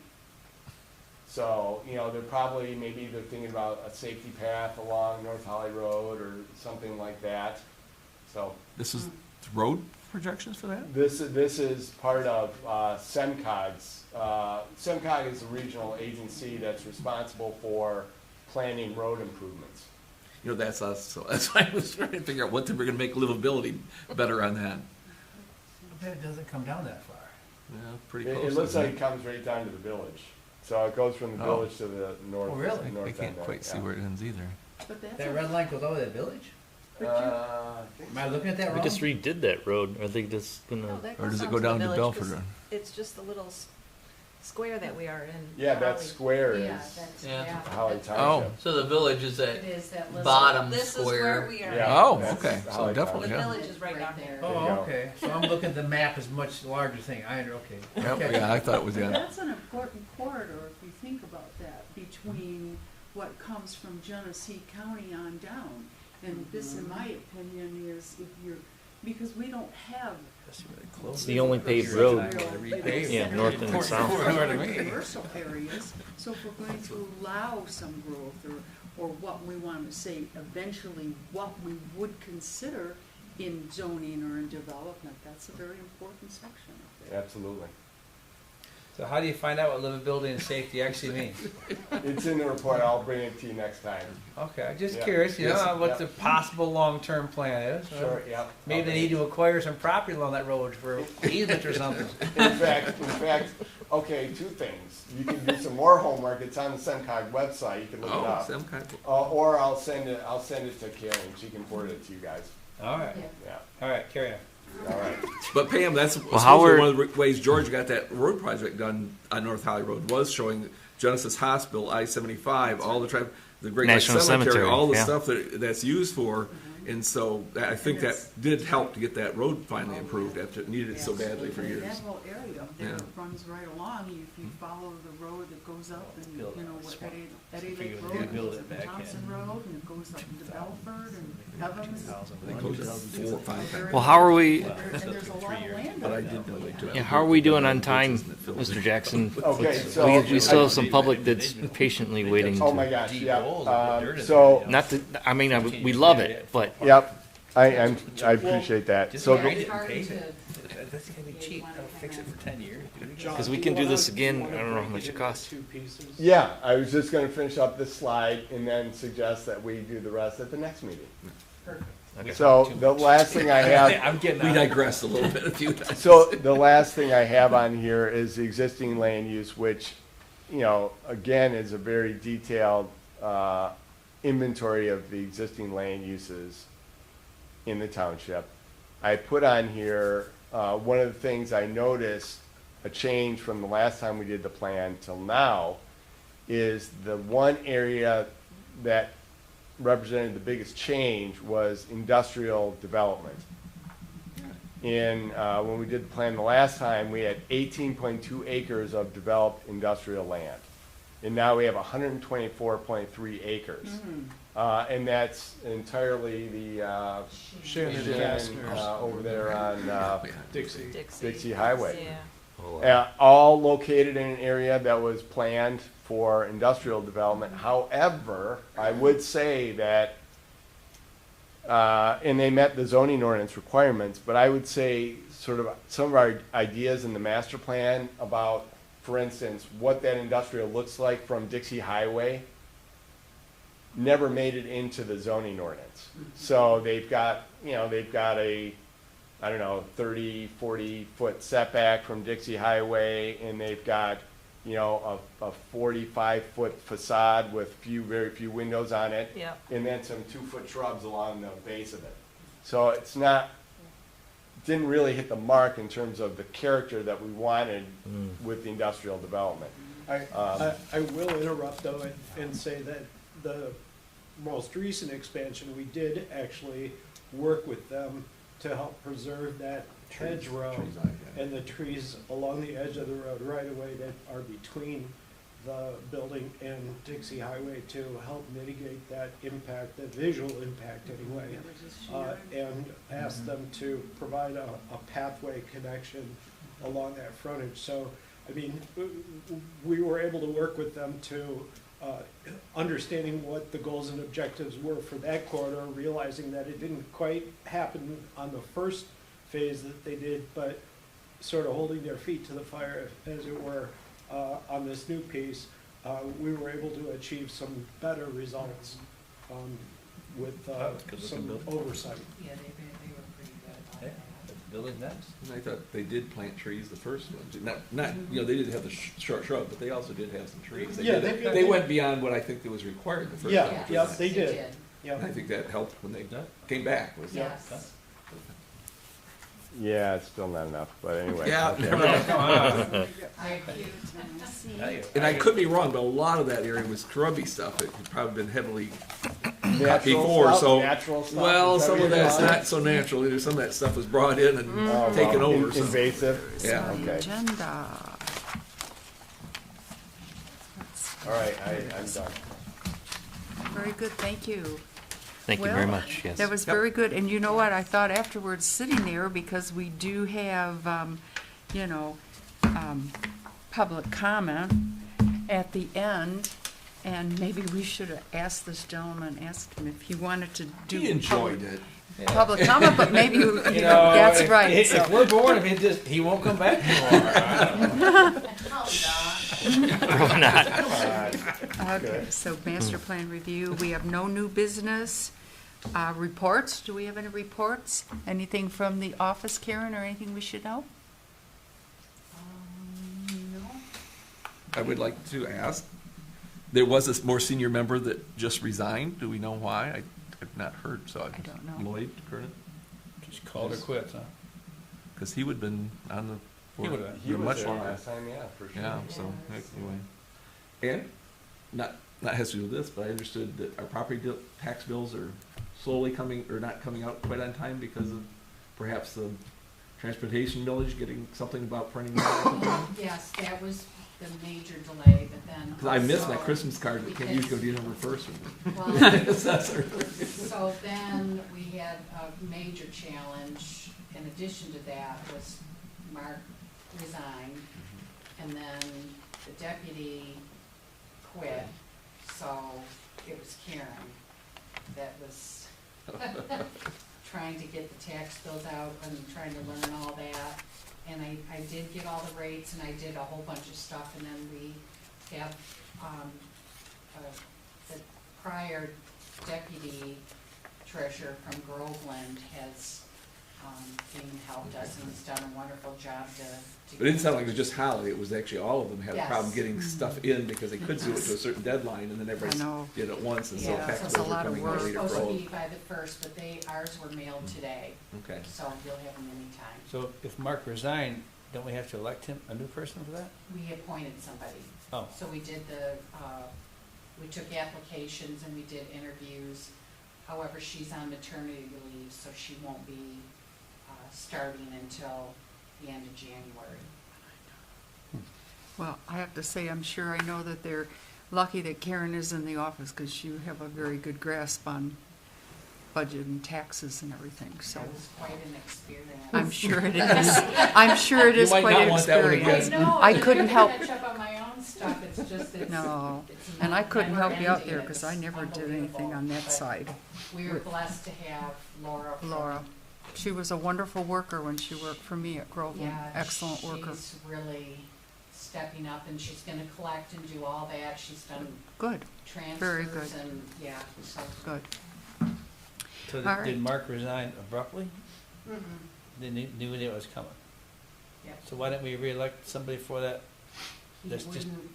So, you know, maybe they're thinking about a safety path along North Holly Road or something like that. So This is road projections for that? this is part of SEMCOG's. SEMCOG is a regional agency that's responsible for planning road improvements. You know, that's us, so that's why I was trying to figure out what we're gonna make livability better on that. I bet it doesn't come down that far. Yeah, pretty It close. looks isn't like it comes right down to the village. So it goes from the Oh. village to the north. Oh, really? I north can't end there, quite see yeah. where it ends either. But that's That red line goes over that village? I think Am I so. looking at that We wrong? just redid that road. Are they just gonna? No, that Or goes does it down go to the down to village, Belford 'cause Run? It's just the little square that we are in. Yeah, that Holly. square is Yeah, that's, Yeah. yeah. Holly that's- Township. So the village is It at is that little. bottom This is square. where we are. Yeah, Oh, that's okay. So Holly definitely, The yeah. village is right down here. There you Oh, go. okay. So I'm looking at the map as much larger thing. Okay. Yep, Okay. yeah, I thought it was, But yeah. that's an important corridor if you think about that, between what comes from Genesee County on down. And this, in my opinion, is if you're, because we don't have. It's the only paved real- road. repave. Yeah, north and south. Commercial areas, so if we're going to allow some growth, or what we want to say, eventually, what we would consider in zoning or in development, that's a very important section of there. Absolutely. So how do you find out what livability and safety actually means? It's in the report. I'll bring it to you next time. Okay, I'm just Yeah. curious, you know, Yes, what yeah. the possible long-term plan is. Sure, yeah. Maybe they need to acquire some property along that road for easement or something. In fact, okay, two things. You can do some more homework. It's on the SEMCOG website. You can look it Oh, up. some kind of, Or I'll send it to Karen. She can forward it to you guys. All right, Yeah. Yeah. all right, carry on. All right. but Pam, that's how supposedly are- one of the ways George got that road project done on North Holly Road was showing Genesis Hospital, I-75, all the traffic, the Great Lakes National Cemetery, Cemetery, all the yeah. stuff that's used for. And so I think that did help to get that road finally improved after it needed it so badly for years. That whole area up there Yeah. runs right along, if you follow the road that goes up and, you know, what Eddie Figure Lake we Road, could build and it back Thompson in. Road, and it goes up to Belford and Evans. They closed it 4 or 5 times. Well, how are we? And there's a lot of land But I up there. did know they took. Yeah, how are we doing on time, Mr. Jackson? Okay, so. We still have some public that's patiently waiting. Oh my To, gosh, Deep yeah. holes and dirt in So, there, not to. I mean, we love it, but yep, I appreciate that. Just So, grind It's it and hard pave to- it. That's gonna be cheap. I'll fix it for 10 years. because we can do this again. I don't know how much it costs. yeah, I was just gonna finish up this slide and then suggest that we do the rest at the next meeting. Okay. So the last thing I have. I'm getting We out. digressed a little bit a few times. So the last thing I have on here is the existing land use, which, you know, again, is a very detailed inventory of the existing land uses in the township. I put on here, one of the things I noticed, a change from the last time we did the plan till now, is the one area that represented the biggest change was industrial development. When we did the plan the last time, we had 18.2 acres of developed industrial land. And now we have 124.3 acres. And that's entirely the Shannon Shannon, over there on Dixie Highway. Yeah. All located in an area that was planned for industrial development. However, I would say that, and they met the zoning ordinance requirements, but I would say sort of some of our ideas in the master plan about, for instance, what that industrial looks like from Dixie Highway never made it into the zoning ordinance. So they've got a, I don't know, 30, 40 foot setback from Dixie Highway, and they've got, a 45 foot facade with very few windows on it. Yeah. And then some 2-foot shrubs along the base of it. So didn't really hit the mark in terms of the character that we wanted with the industrial development. I will interrupt though and say that the most recent expansion, we did actually work with them to help preserve that hedgerow and the trees along the edge of the road right away that are between the building and Dixie Highway to help mitigate that impact, the visual impact anyway. And ask them to provide a pathway connection along that frontage. So, I mean, we were able to work with them to understanding what the goals and objectives were for that corridor, realizing that it didn't quite happen on the first phase that they did, but sort of holding their feet to the fire, as it were, on this new piece, we were able to achieve some better results with some oversight. Yeah, they were pretty good about that. Building next. And I thought they did plant trees the first one. Not they did have the short shrub, but they also did have some trees. They went beyond what I think that was required the first time. Yeah, for yeah, that. they did. And I think that helped when they came back. Was Yes. Yeah, it's still not enough, but anyway. Yeah, okay. Come on. And I could be wrong, but a lot of that area was scrubby stuff. It had probably been heavily Natural before, stuff, so natural stuff, well, is that some what of you're that's calling it? not so natural. Either some of that stuff was brought in and Oh, taken well, over. So. Invasive. Yeah. On the Okay. agenda. All right, I'm done. Very good, thank you. Thank you very Well, much, yes. That was very good, and you know what, I thought afterwards, sitting there, because we do have, public comment at the end, and maybe we should have asked this gentleman, asked him if he wanted to do. He enjoyed it. Public comment, but maybe, that's right. If so- we're bored of it, he won't come back anymore. Probably not. Okay, so master plan review, we have no new business. Reports, do we have any reports? Anything from the office, Karen, or anything we should know? No. I would like to ask. There was a more senior member that just resigned. Do we know why? I've not heard. So I don't know. Lloyd Curran, Just called her quits, huh? because he would have been on the He board would've been. He for was much there longer. last time, yeah, for sure. Yeah. So anyway, and not has to do with this, but I understood that our property tax bills are slowly coming or not coming out quite on time because of perhaps the transportation millage getting something about printing. Yes, that was the major delay, but then. Because I missed my also- Christmas card that came usually be November 1st. Well, Assessor. so then we had a major challenge. In addition to that was Mark resigned, and then the deputy quit, so it was Karen that was trying to get the tax bills out and trying to learn all that. And I did get all the rates, and I did a whole bunch of stuff, and then we have, the prior deputy treasurer from Groveland has, helped us, and has done a wonderful job to. But it didn't sound like it was just Holly, it was actually all of them had a Yes. problem getting stuff in because they could do it to a certain deadline and then everybody know. did it at once and so Yeah, tax so it's a bills were lot of coming work. out We're later for supposed to all. be by the first, but ours were mailed today, Okay. so you'll have them anytime. So if Mark resigned, don't we have to elect him, a new person for that? We appointed somebody. Oh, So we did we took applications and we did interviews. However, she's on maternity leave, so she won't be starting until the end of January. Well, I have to say, I'm sure I know that they're lucky that Karen is in the office because you have a very good grasp on budget and taxes and everything, so. That was quite an experience. I'm sure it is. I'm sure it is You might quite not an want that one experience. again. know, I I'm couldn't trying to help- catch up on my own stuff, it's just, it's. No, it's and I not couldn't help you out never-ending. there because I It's never did anything on that unbelievable. side. But we were blessed to have Laura. from- Laura, she was a wonderful worker when she worked for me at Groveland. Yeah, Excellent worker. she's really stepping up and she's gonna collect and do all that. She's done Good, Very transfers good. and, yeah, so. good. So All did right. Mark resign abruptly? Mm-mm. They knew it was coming. Yeah. So why didn't we reelect somebody for that? He That's just- wouldn't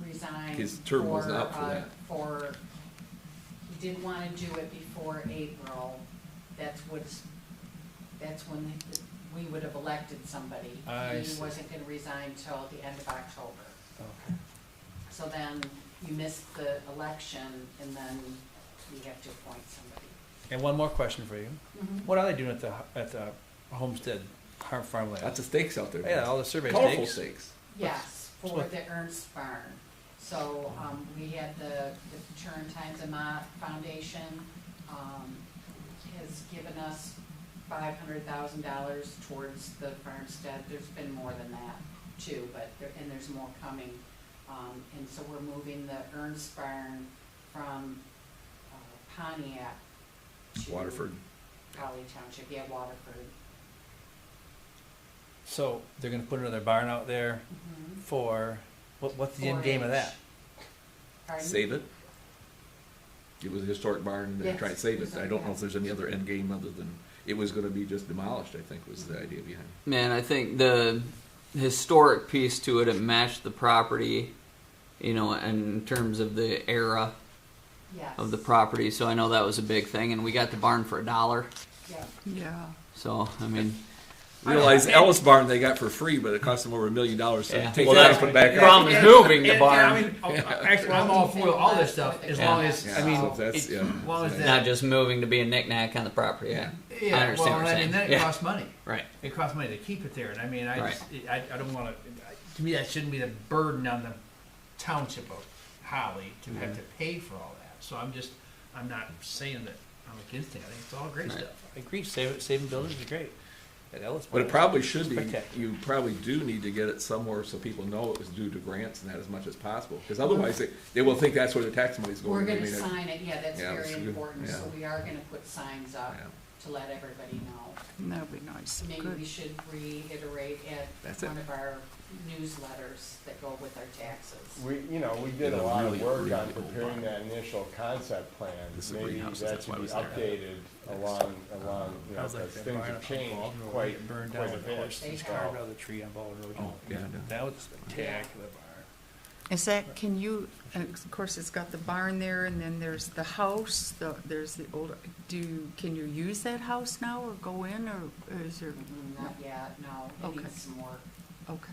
resign. His term wasn't up for that. He didn't wanna do it before April. That's when we would have elected somebody. I He see. wasn't gonna resign till the end of October. Okay. So then you missed the election and then we have to appoint somebody. And one more question for you. Mhm. What are they doing at the homestead farmland? Lots of steaks out there. Yeah, all the survey Colorful stakes. steaks. Yes, for What? the Ernst Barn. So, we had the Turn Times and Mott Foundation, has given us $500,000 towards the farmstead. There's been more than that too, and there's more coming. And so we're moving the Ernst Barn from Pontiac to Waterford. Holly Township, yeah, Waterford. So they're gonna put another barn out there for, what's the end game of that? Pardon? Save it. It was a historic barn, they're Yes, trying to save it. I don't know yes. if there's any other end game other than, it was gonna be just demolished, I think, was the idea behind it. Man, I think the historic piece to it matched the property, in terms of the era Yes. of the property. So I know that was a big thing, and we got the barn for $1. Yeah. Yeah. So I mean, Realize Ellis Barn they got for free, but it cost them over $1 million to Yeah. take Well, that that's and put it back the up. problem is moving the And barn, I mean, actually, I'm all for all this stuff, as long as, Yeah, I mean, so if that's, it- yeah. as long as Yeah. that. not just moving to be a knickknack on the property. Yeah, I Yeah, understand well, what you're I saying. mean, then it Yeah. costs money. Right. It costs money to keep it there, and I mean, Right. I don't wanna, to me, that shouldn't be the burden on the township of Holly to have to pay for all that. So I'm not saying that I'm against it, I think it's all great Right. stuff. I agree, saving buildings is great. At Ellis But it Barn. probably should be, Spectacular. you probably do need to get it somewhere so people know it was due to grants and that as much as possible. Because otherwise, they will think that's where their tax money's going. We're I gonna mean, sign it, yeah, that's Yeah, very that's good. important, so Yeah. we are gonna put signs up Yeah. to let everybody know. That'd be nice. Maybe we Good. should reiterate That's at it. one of our newsletters that go with our taxes. We did a Yeah, lot of really, work really on cool preparing barn. that initial concept plan. This is Maybe greenhouses, that that's why should it be was there. updated along, I was like, because that things barn have up on changed Baldwin Road, quite it burned a down, of bit. course, They it's have. carved out of the tree on Baldwin Road. Oh, yeah, That was a spectacular barn. Is that, can you, of course, it's got the barn there and then there's the house, there's the old, can you use that house now or go in or is there? Not yet, no, it Okay. needs some work, Okay.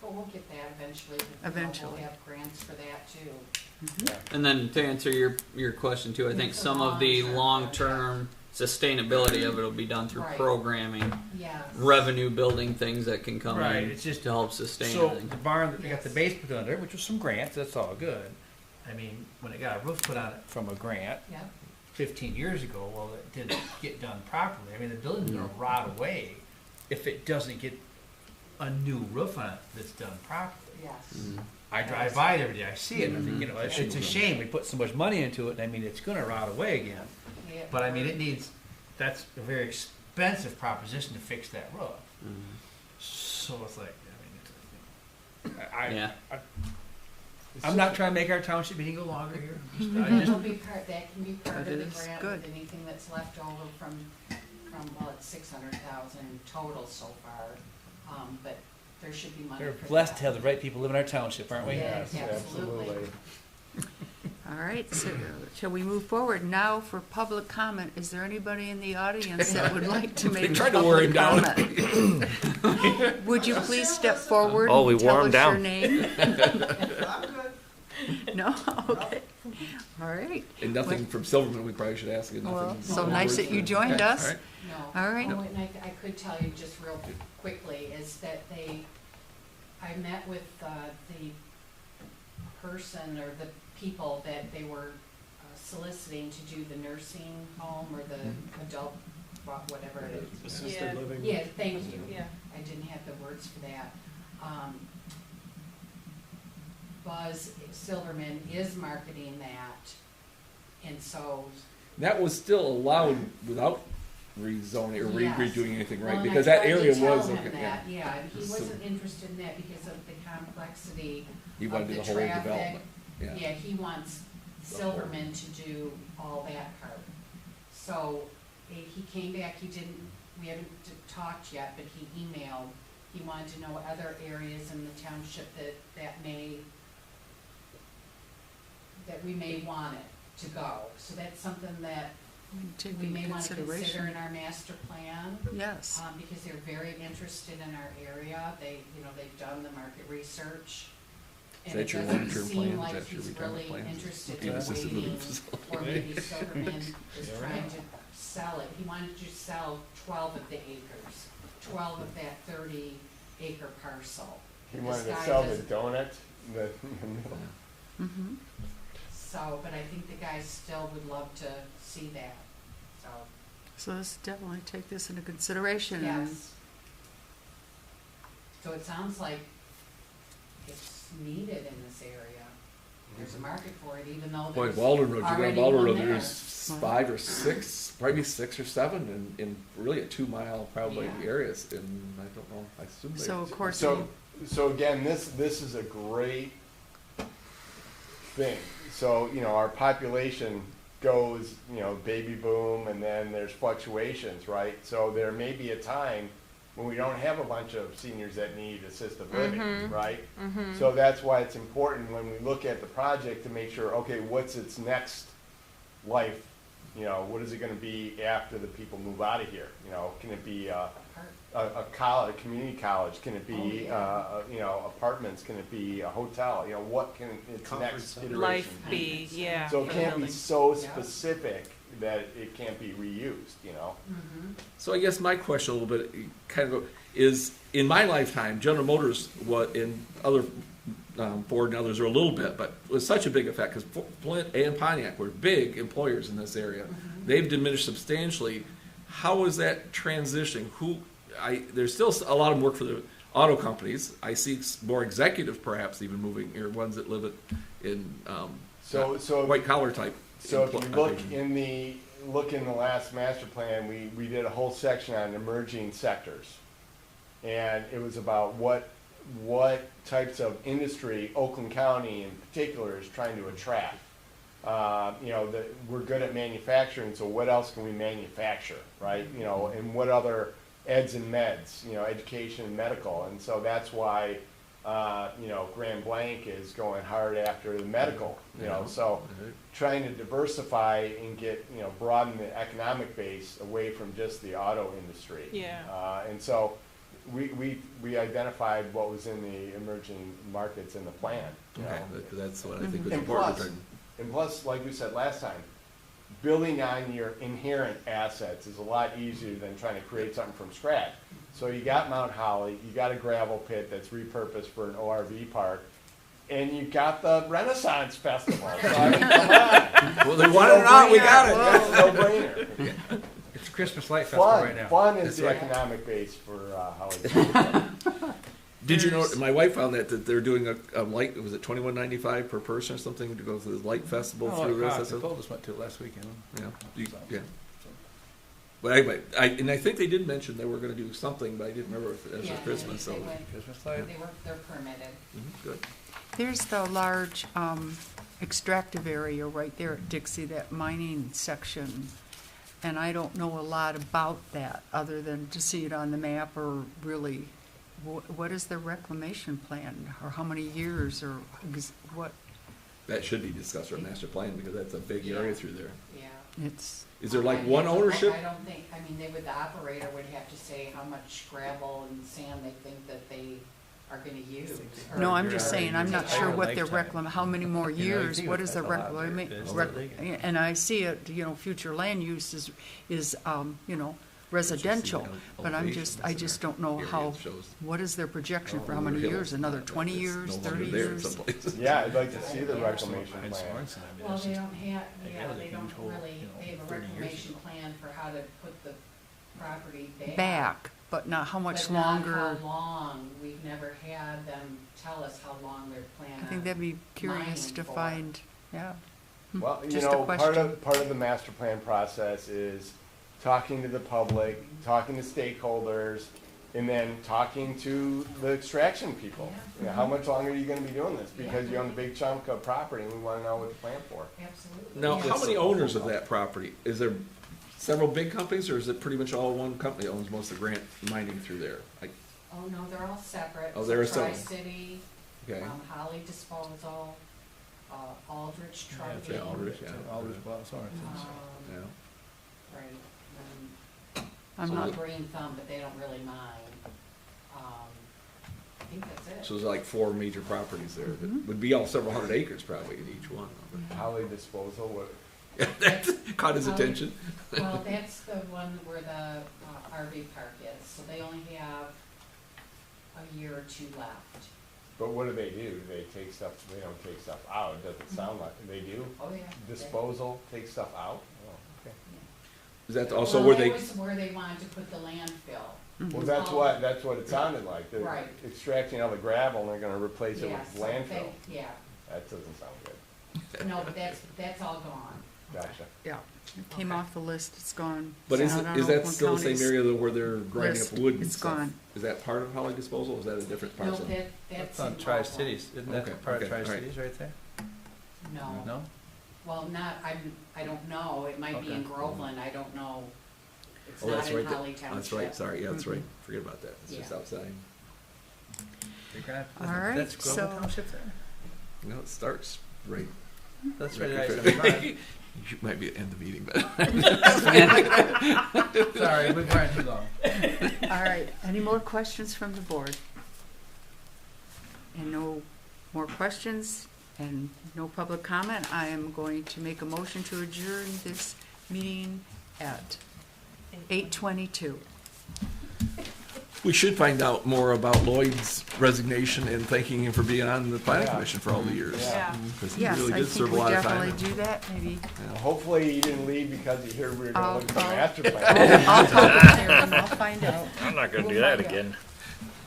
but we'll get that eventually. Eventually. We'll have grants for that too. And then to answer your question too, I think some of the long-term sustainability of it will be done through Right. programming, Yes. revenue building things that can come Right, in it's just- to help sustain So everything. the barn, they got the Yes. base put under, which was some grants, that's all good. I mean, when it got a roof put on it from a grant Yep, 15 years ago, well, it didn't get done properly. I mean, the building's gonna rot away if it doesn't get a new roof on it that's done properly. yes. I drive by there every day, I see it, and I think, you know, it's a shame, we put so much money into it, and I mean, it's gonna rot away again. Yeah, But I mean, it needs, that's a very expensive proposition to fix that roof. So it's like, I mean, Yeah. I'm not trying to make our township any go longer here. I That just, will be part, that can be part of That the is grant, good. with anything that's left over from, well, it's 600,000 total so far. But there should be money we're for blessed that. to have the right people live in our township, aren't we? Yeah. Yes, Absolutely. absolutely. All right, so shall we move forward now for public comment? Is there anybody in the audience that would like to make a tried to wear him public down. comment? Would you please step forward Oh, we and tell wore him us your down. name? No? Okay. All right. And nothing from Silverman, we probably should ask you. Well, Nothing. so nice that you joined Okay, us. all right. No. All right. Oh, and I could tell you just real quickly is that I met with the person or the people that they were soliciting to do the nursing home or the adult, whatever it is. Assisted Yeah. living. Yeah, thank you. Yeah. I didn't have the words for that. Buzz Silverman is marketing that, and so. That was still allowed without rezoning or Yes. redoing anything, right? Well, and Because I that tried to area tell was, him okay, that, yeah, and he So- wasn't interested in that because of the complexity He of wanted the the whole traffic. development, yeah. Yeah, he wants The whole- Silverman to do all that part. So, he came back, we haven't talked yet, but he emailed, he wanted to know other areas in the township that we may want it to go. So that's something that Take we into may want to consider consideration. in our master plan. Yes. Because they're very interested in our area. They've done the market research. Is And it that your doesn't long-term seem plan? Is like that your he's retirement really plan? interested Okay, in assisted living waiting, facility. or maybe Silverman is trying to sell it. He wanted to sell 12 of the acres, 12 of that 30-acre parcel. He This wanted to guy sell the doesn't- donut in the middle. Mm-hmm. So, but I think the guys still would love to see that, so, So let's definitely take this into consideration. and- yes. So it sounds like it's needed in this area. There's a market for it, even though Boy, there's Waldron Road, you go already on Waldron one Road, there. there's 5 or 6, probably 6 or 7 in really a 2-mile probably Yeah. areas, and I don't know, I assume they. So of course, So again, this is a great thing. So, our population goes, baby boom, and then there's fluctuations, right? So there may be a time when we don't have a bunch of seniors that need assisted living, right? So that's why it's important when we look at the project to make sure, okay, what's its next life? What is it gonna be after the people move out of here? Can it be a college, community college? Can it be, apartments? Can it be a hotel? What can its Conference next center. iteration Life be, yeah. So it for the can't be building. so Yeah. specific that it can't be reused, Mhm. So I guess my question a little bit, kind of, is in my lifetime, General Motors, in other, Ford and others are a little bit, but it was such a big effect, because Flint and Pontiac were big employers in this area. They've diminished substantially. How is that transitioning? There's still a lot of work for the auto companies. I see more executive perhaps even moving, or ones that live in So white collar type. So if you look occupation. in the last master plan, we did a whole section on emerging sectors. And it was about what types of industry Oakland County in particular is trying to attract. We're good at manufacturing, so what else can we manufacture, right? And what other eds and meds, education and medical. And so that's why, Grand Blanc is going hard after the medical, so trying to diversify and get, broaden the economic base away from just the auto industry. Yeah. And so we identified what was in the emerging markets in the plan. Okay, that's what I think was And important. plus, like we said last time, building on your inherent assets is a lot easier than trying to create something from scratch. So you got Mount Holly, you got a gravel pit that's repurposed for an ORV park, and you got the Renaissance Festival. So I mean, come on. Well, they wanted it or not, we got it. That's a no-brainer. It's Christmas Light Festival right now. Fun is That's the right. economic base for Holly. Did you know, my wife found that they're doing a light, was it $21.95 per person or something to go through the light festival through this? Nicole just went to it last weekend. Yeah. But anyway, I think they did mention they were gonna do something, but I didn't remember if it was Yeah, Christmas, so. they went- Christmas Light. they're permitted. Good. there's the large extractive area right there at Dixie, that mining section. And I don't know a lot about that, other than to see it on the map, or really, what is the reclamation plan? Or how many years, or what? that should be discussed for a master plan, because that's a big area through there. Yeah. It's, Is there like I'd one have to look. ownership? I don't think, I mean, the operator would have to say how much gravel and sand they think that they are gonna use. no, or- I'm just or saying, I'm not take sure out. what their lifetime. how many more You know, years, you what think is the that's a lot reclamation? there. It's And I see it, future land use is, residential, but I just don't know how, what is their projection for how many years? Another 20 years, 30 years? Yeah, I'd like to see the reclamation plan. Well, they don't have, yeah, got a they huge don't hole, really, they have a 30 years reclamation ago. plan for how to put the property Back, but not how much But not longer. how long, we've never had them tell us how long they're planning. I think that'd be curious mining to for. find, yeah. Well, you Just a know, part question. of the master plan process is talking to the public, talking to stakeholders, and then talking to the extraction people. You know, how much longer are you gonna be doing this? Because you own a big chunk of property and we wanna know what to plan for. Absolutely. Now, Yeah. how many owners of that property? Is there several big companies, or is it pretty much all one company owns most of the grant mining through there? Like, Oh, no, they're all separate. Oh, they're So separate. Tri-City, okay, Holly Disposal, Aldrich Trucking. yeah, Aldrich, yeah. Mm-hmm. Yeah. Right, I'm So not, the- Green Thumb, but they don't really mine. I think that's it. So there's like 4 major properties there that would be all several hundred acres probably in each one. Holly Disposal, what, That caught his attention. Well, that's the one where the RV park is, so they only have a year or two left. but what do? Do they take stuff, they don't take stuff out, it doesn't sound like, they do? Oh, yeah. Disposal, take stuff out? Oh, okay. Is that also where they? That was where they wanted to put the landfill. Well, that's what it sounded like, they're Right. extracting all the gravel and they're gonna replace it Yes, with landfill. Yeah, That doesn't sound good, no, but that's all gone. gotcha. yeah, it came off the list, it's gone. But It's not on is that Oakland still the same County's area though where they're grinding list. up wood and It's stuff? gone. Is that part of Holly Disposal? Or is that a different No, parcel? that's That's in on Oakland. Tri-Cities, isn't that Okay, part of okay, all right. Tri-Cities right there? No, No? well, I don't know, it might be in Okay. Groveland, I don't know. It's Oh, not that's in right. Holly Township. That's right. Sorry, yeah, that's right. Forget about that. It's just Yeah. outside. All right, That's Groveland so- Township there? No, it starts right. That's right right, You might be at the end of the meeting, but Sorry, we've run too long. All right, any more questions from the board? And no more questions and no public comment, I am going to make a motion to adjourn this meeting at 8:22. we should find out more about Lloyd's resignation and thanking him for being on the planning Yeah. commission for all the years. Yeah. Because he Yes, really I did think serve a we lot of definitely time. do that, maybe. Well, hopefully you didn't leave because you heard we were gonna look at the I'll- master I'll plan. talk to Karen, I'll find out. I'm not gonna We'll do that find out. again.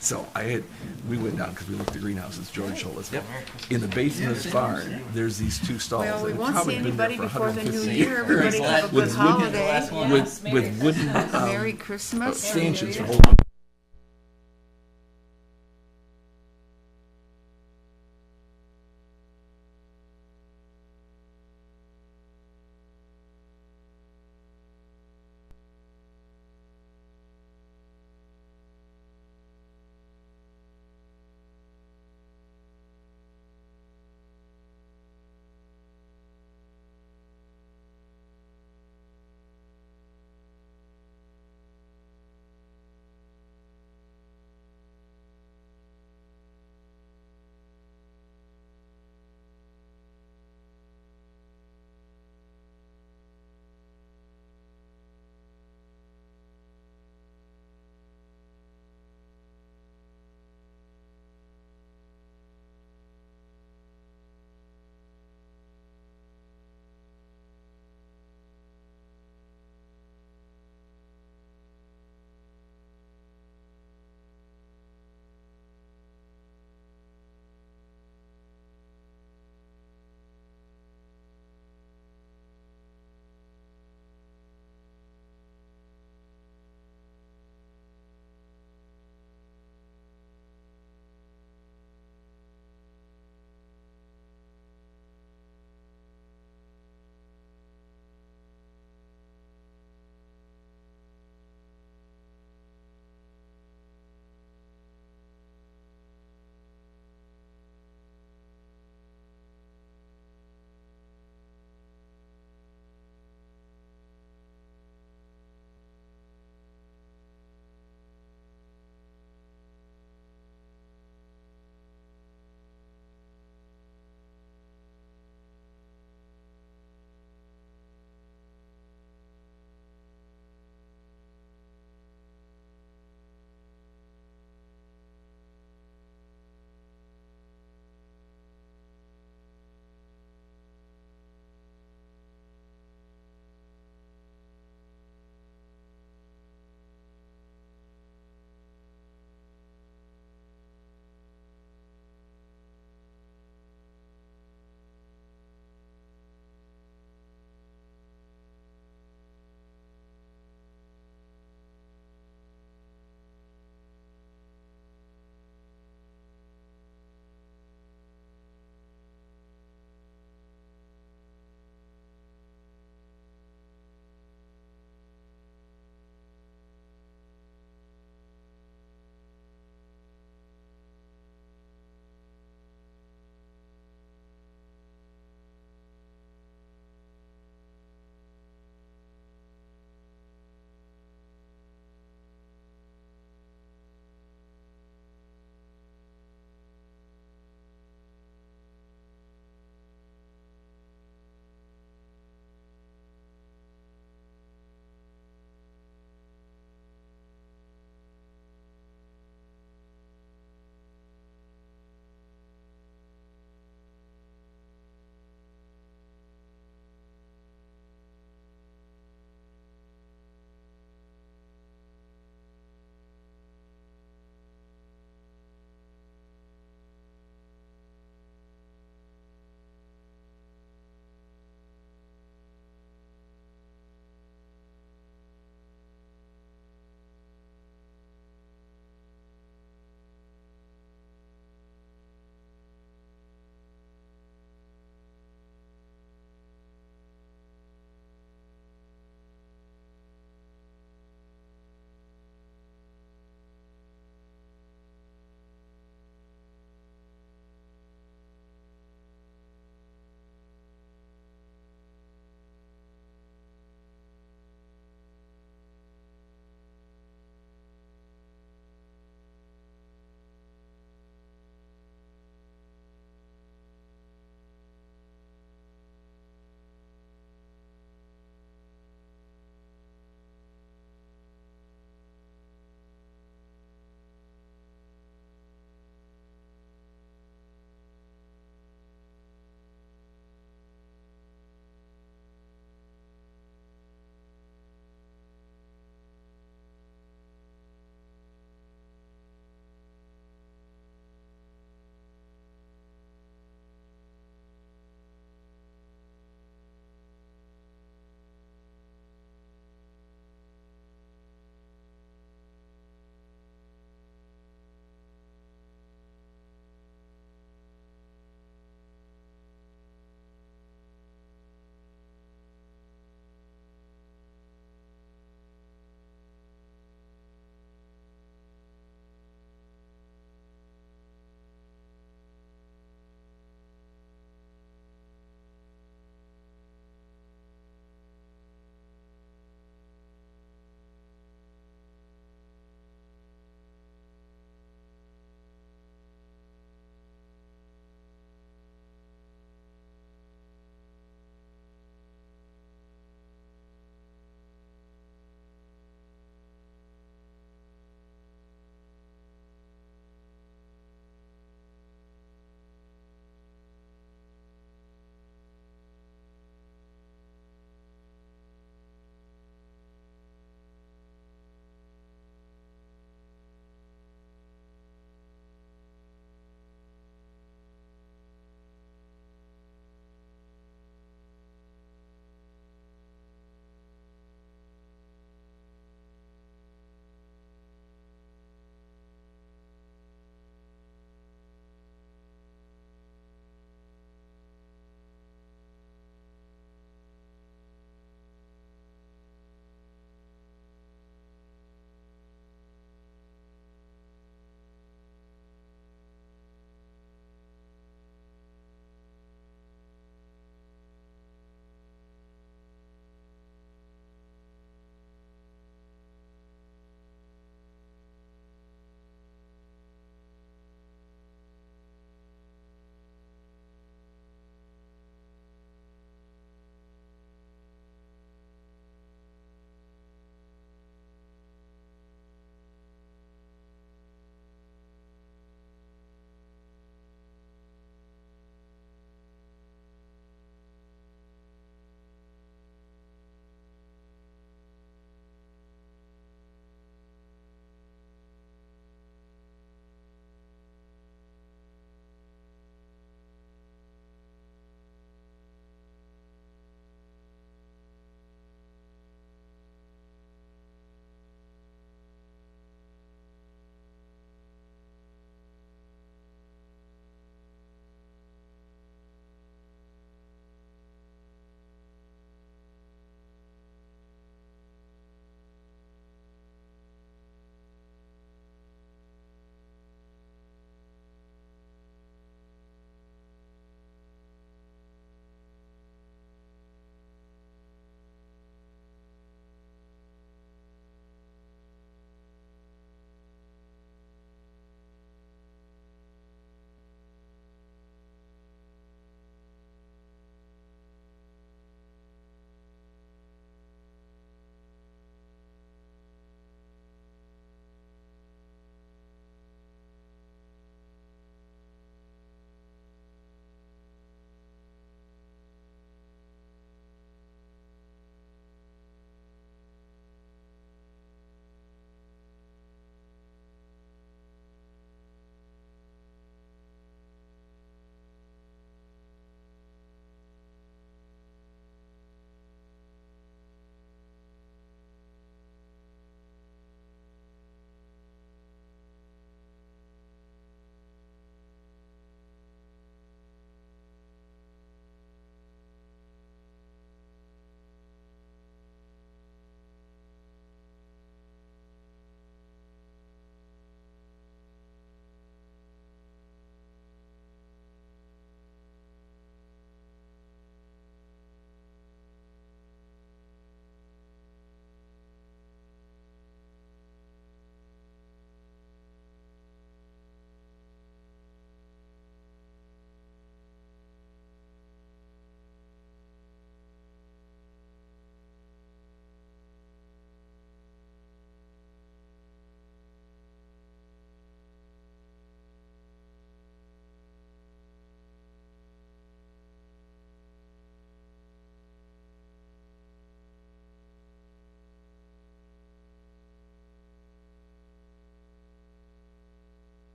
So we went down because we looked at greenhouses. George told us. In the basement of this barn, there's these 2 stalls. Well, we that have won't see probably been there anybody for before the new 150 year, everybody have a With good wooden- holiday. With wooden Merry Christmas. stanchions for Merry holding